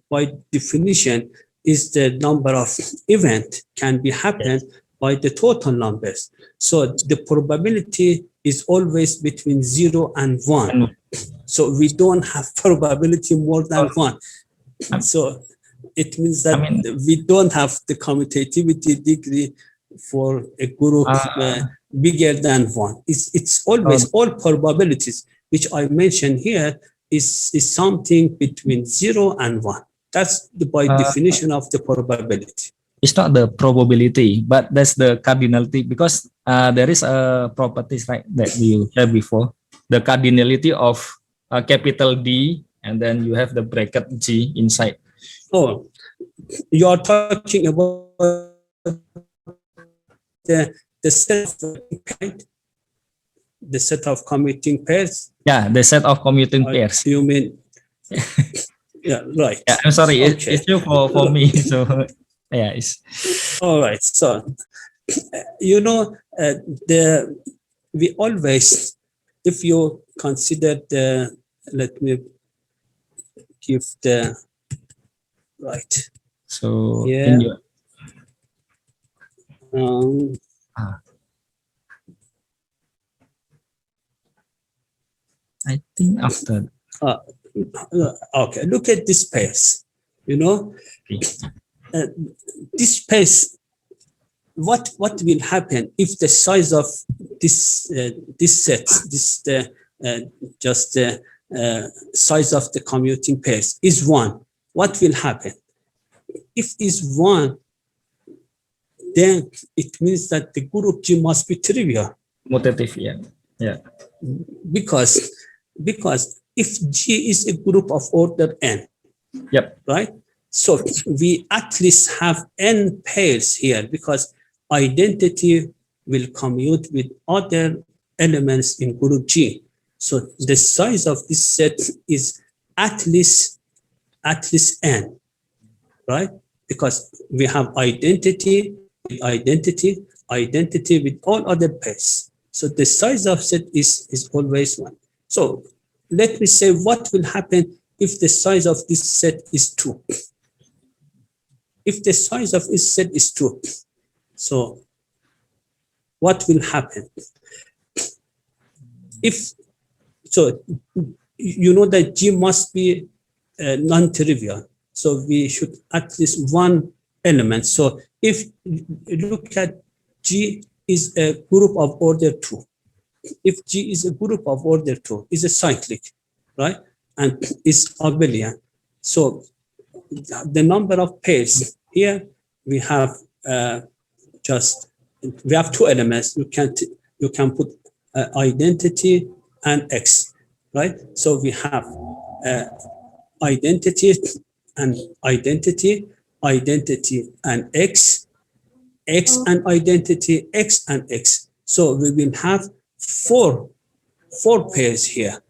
by definition is the number of events can be happened by the total numbers. So the probability is always between 0 and 1. So we don't have probability more than 1. So it means that we don't have the commutativity degree for a group bigger than 1. It's always all probabilities, which I mentioned here, is something between 0 and 1. That's by definition of the probability. It's not the probability, but that's the cardinality, because there is a properties, right, that you had before, the cardinality of capital D, and then you have the bracket G inside. Oh, you are talking about the set of commuting pairs. Yeah, the set of commuting pairs. You mean? Yeah, right. Yeah, I'm sorry. Okay. It's new for me. So yeah, it's all right. So we always, if you consider let me give the right. So yeah. I think after. Okay, look at this space. This space. What will happen if the size of this set, size of the commuting pairs is 1? What will happen? If is 1, then it means that the group G must be trivial. Commutative, yeah. Because if G is a group of order n, right? So we at least have n pairs here, because identity will commute with other elements in group G. So the size of this set is at least n, right? Because we have identity with all other pairs. So the size of set is always 1. So let me say what will happen if the size of this set is 2. If the size of this set is 2, so what will happen? That G must be non-trivial. So we should at least one element. So if you look at G is a group of order 2, if G is a group of order 2, is a cyclic, right? And is abelian. So the number of pairs here, we have we have two elements. You can put identity and X, right? So we have identity and identity, identity and X, X and identity, X and X. So we will have four pairs here,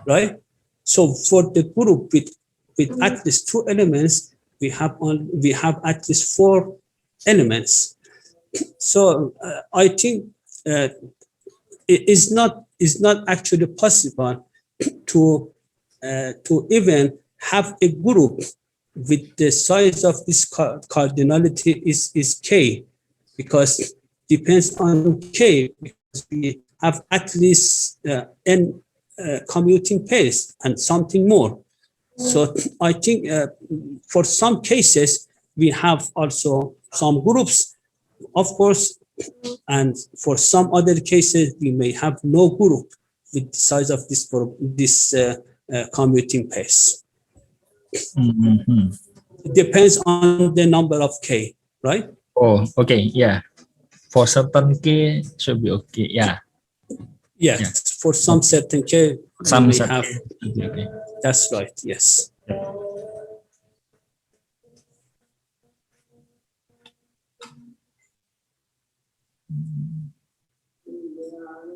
right? So for the group with at least two elements, we have at least four elements. So I think it is not actually possible to even have a group with the size of this cardinality is K, because depends on K, because we have at least n commuting pairs and something more. So I think for some cases we have also some groups, of course, and for some other cases we may have no group with the size of this commuting pairs. Mm-hmm. It depends on the number of K, right? Oh, okay, yeah. For certain K should be okay, yeah. Yes, yeah. For some certain K, some we have. Okay. That's right. Yes.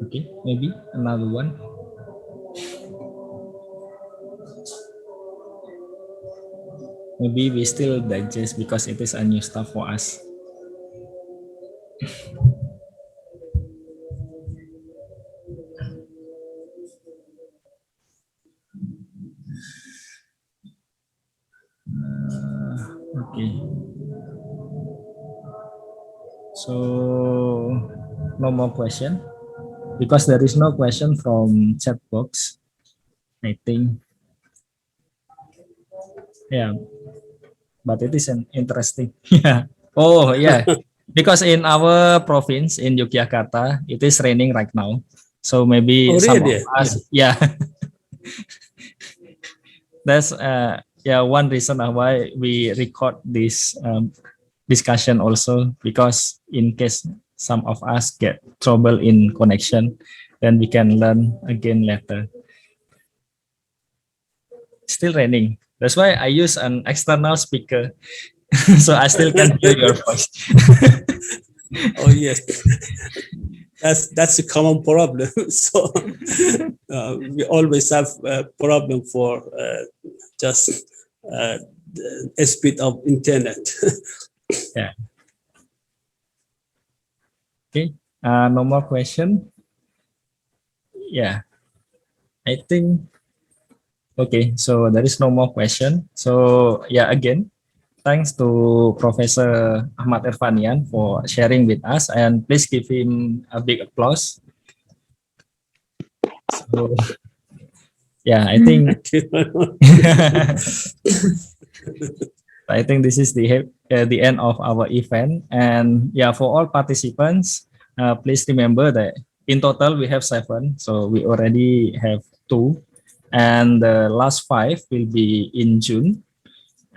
Okay, maybe another one. Maybe we still digest because it is a new stuff for us. Okay. So no more question because there is no question from chat box. I think. Yeah. But it is an interesting. Yeah. Oh yeah. Because in our province in Yogyakarta, it is raining right now. So maybe some of us, yeah. That's one reason why we record this discussion also, because in case some of us get trouble in connection, then we can learn again later. Still raining. That's why I use an external speaker, so I still can hear your voice. Oh yes, that's a common problem. So we always have a problem for just a speed of internet. Yeah. Okay. No more question. Yeah. I think. Okay, so there is no more question. So yeah, again, thanks to Professor Ahmad Erfanian for sharing with us, and please give him a big applause. So yeah, I think I think this is the end of our event. And yeah, for all participants, please remember that in total we have 7. So we already have 2. And the last 5 will be in June,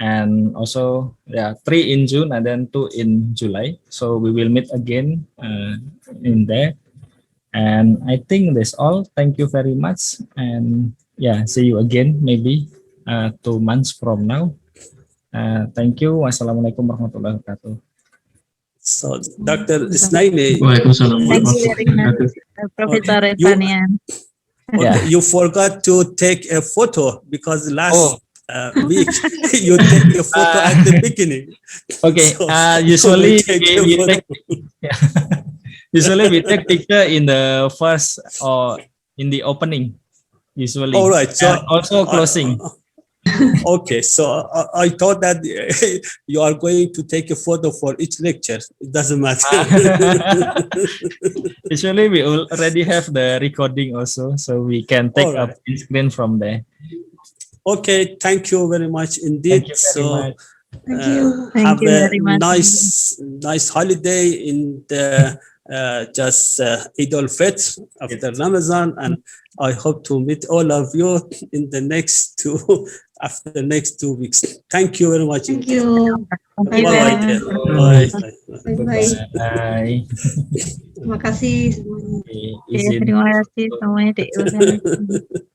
and also 3 in June and then 2 in July. So we will meet again in there. And I think that's all. Thank you very much. And yeah, see you again maybe 2 months from now. Thank you. Wassalamualaikum warahmatullahi wabarakatuh. So, Dr. Isnaini, thank you very much, Professor Erfanian. Yeah. You forgot to take a photo because last week you take a photo at the beginning. Okay. So, usually we take picture in the first or in the opening. Usually. All right. So also closing. Okay. So I thought that you are going to take a photo for each lecture. It doesn't matter. Usually we already have the recording also, so we can take a print screen from there. Okay, thank you very much indeed. Thank you very much. Have a nice holiday in the just Eid al-Fitr after Ramadan, and I hope to meet all of you in the next after the next 2 weeks. Thank you very much. Thank you. Thank you Bye very bye. much. Bye. Bye-bye. Bye. Terima kasih semuanya. Terima kasih semuanya.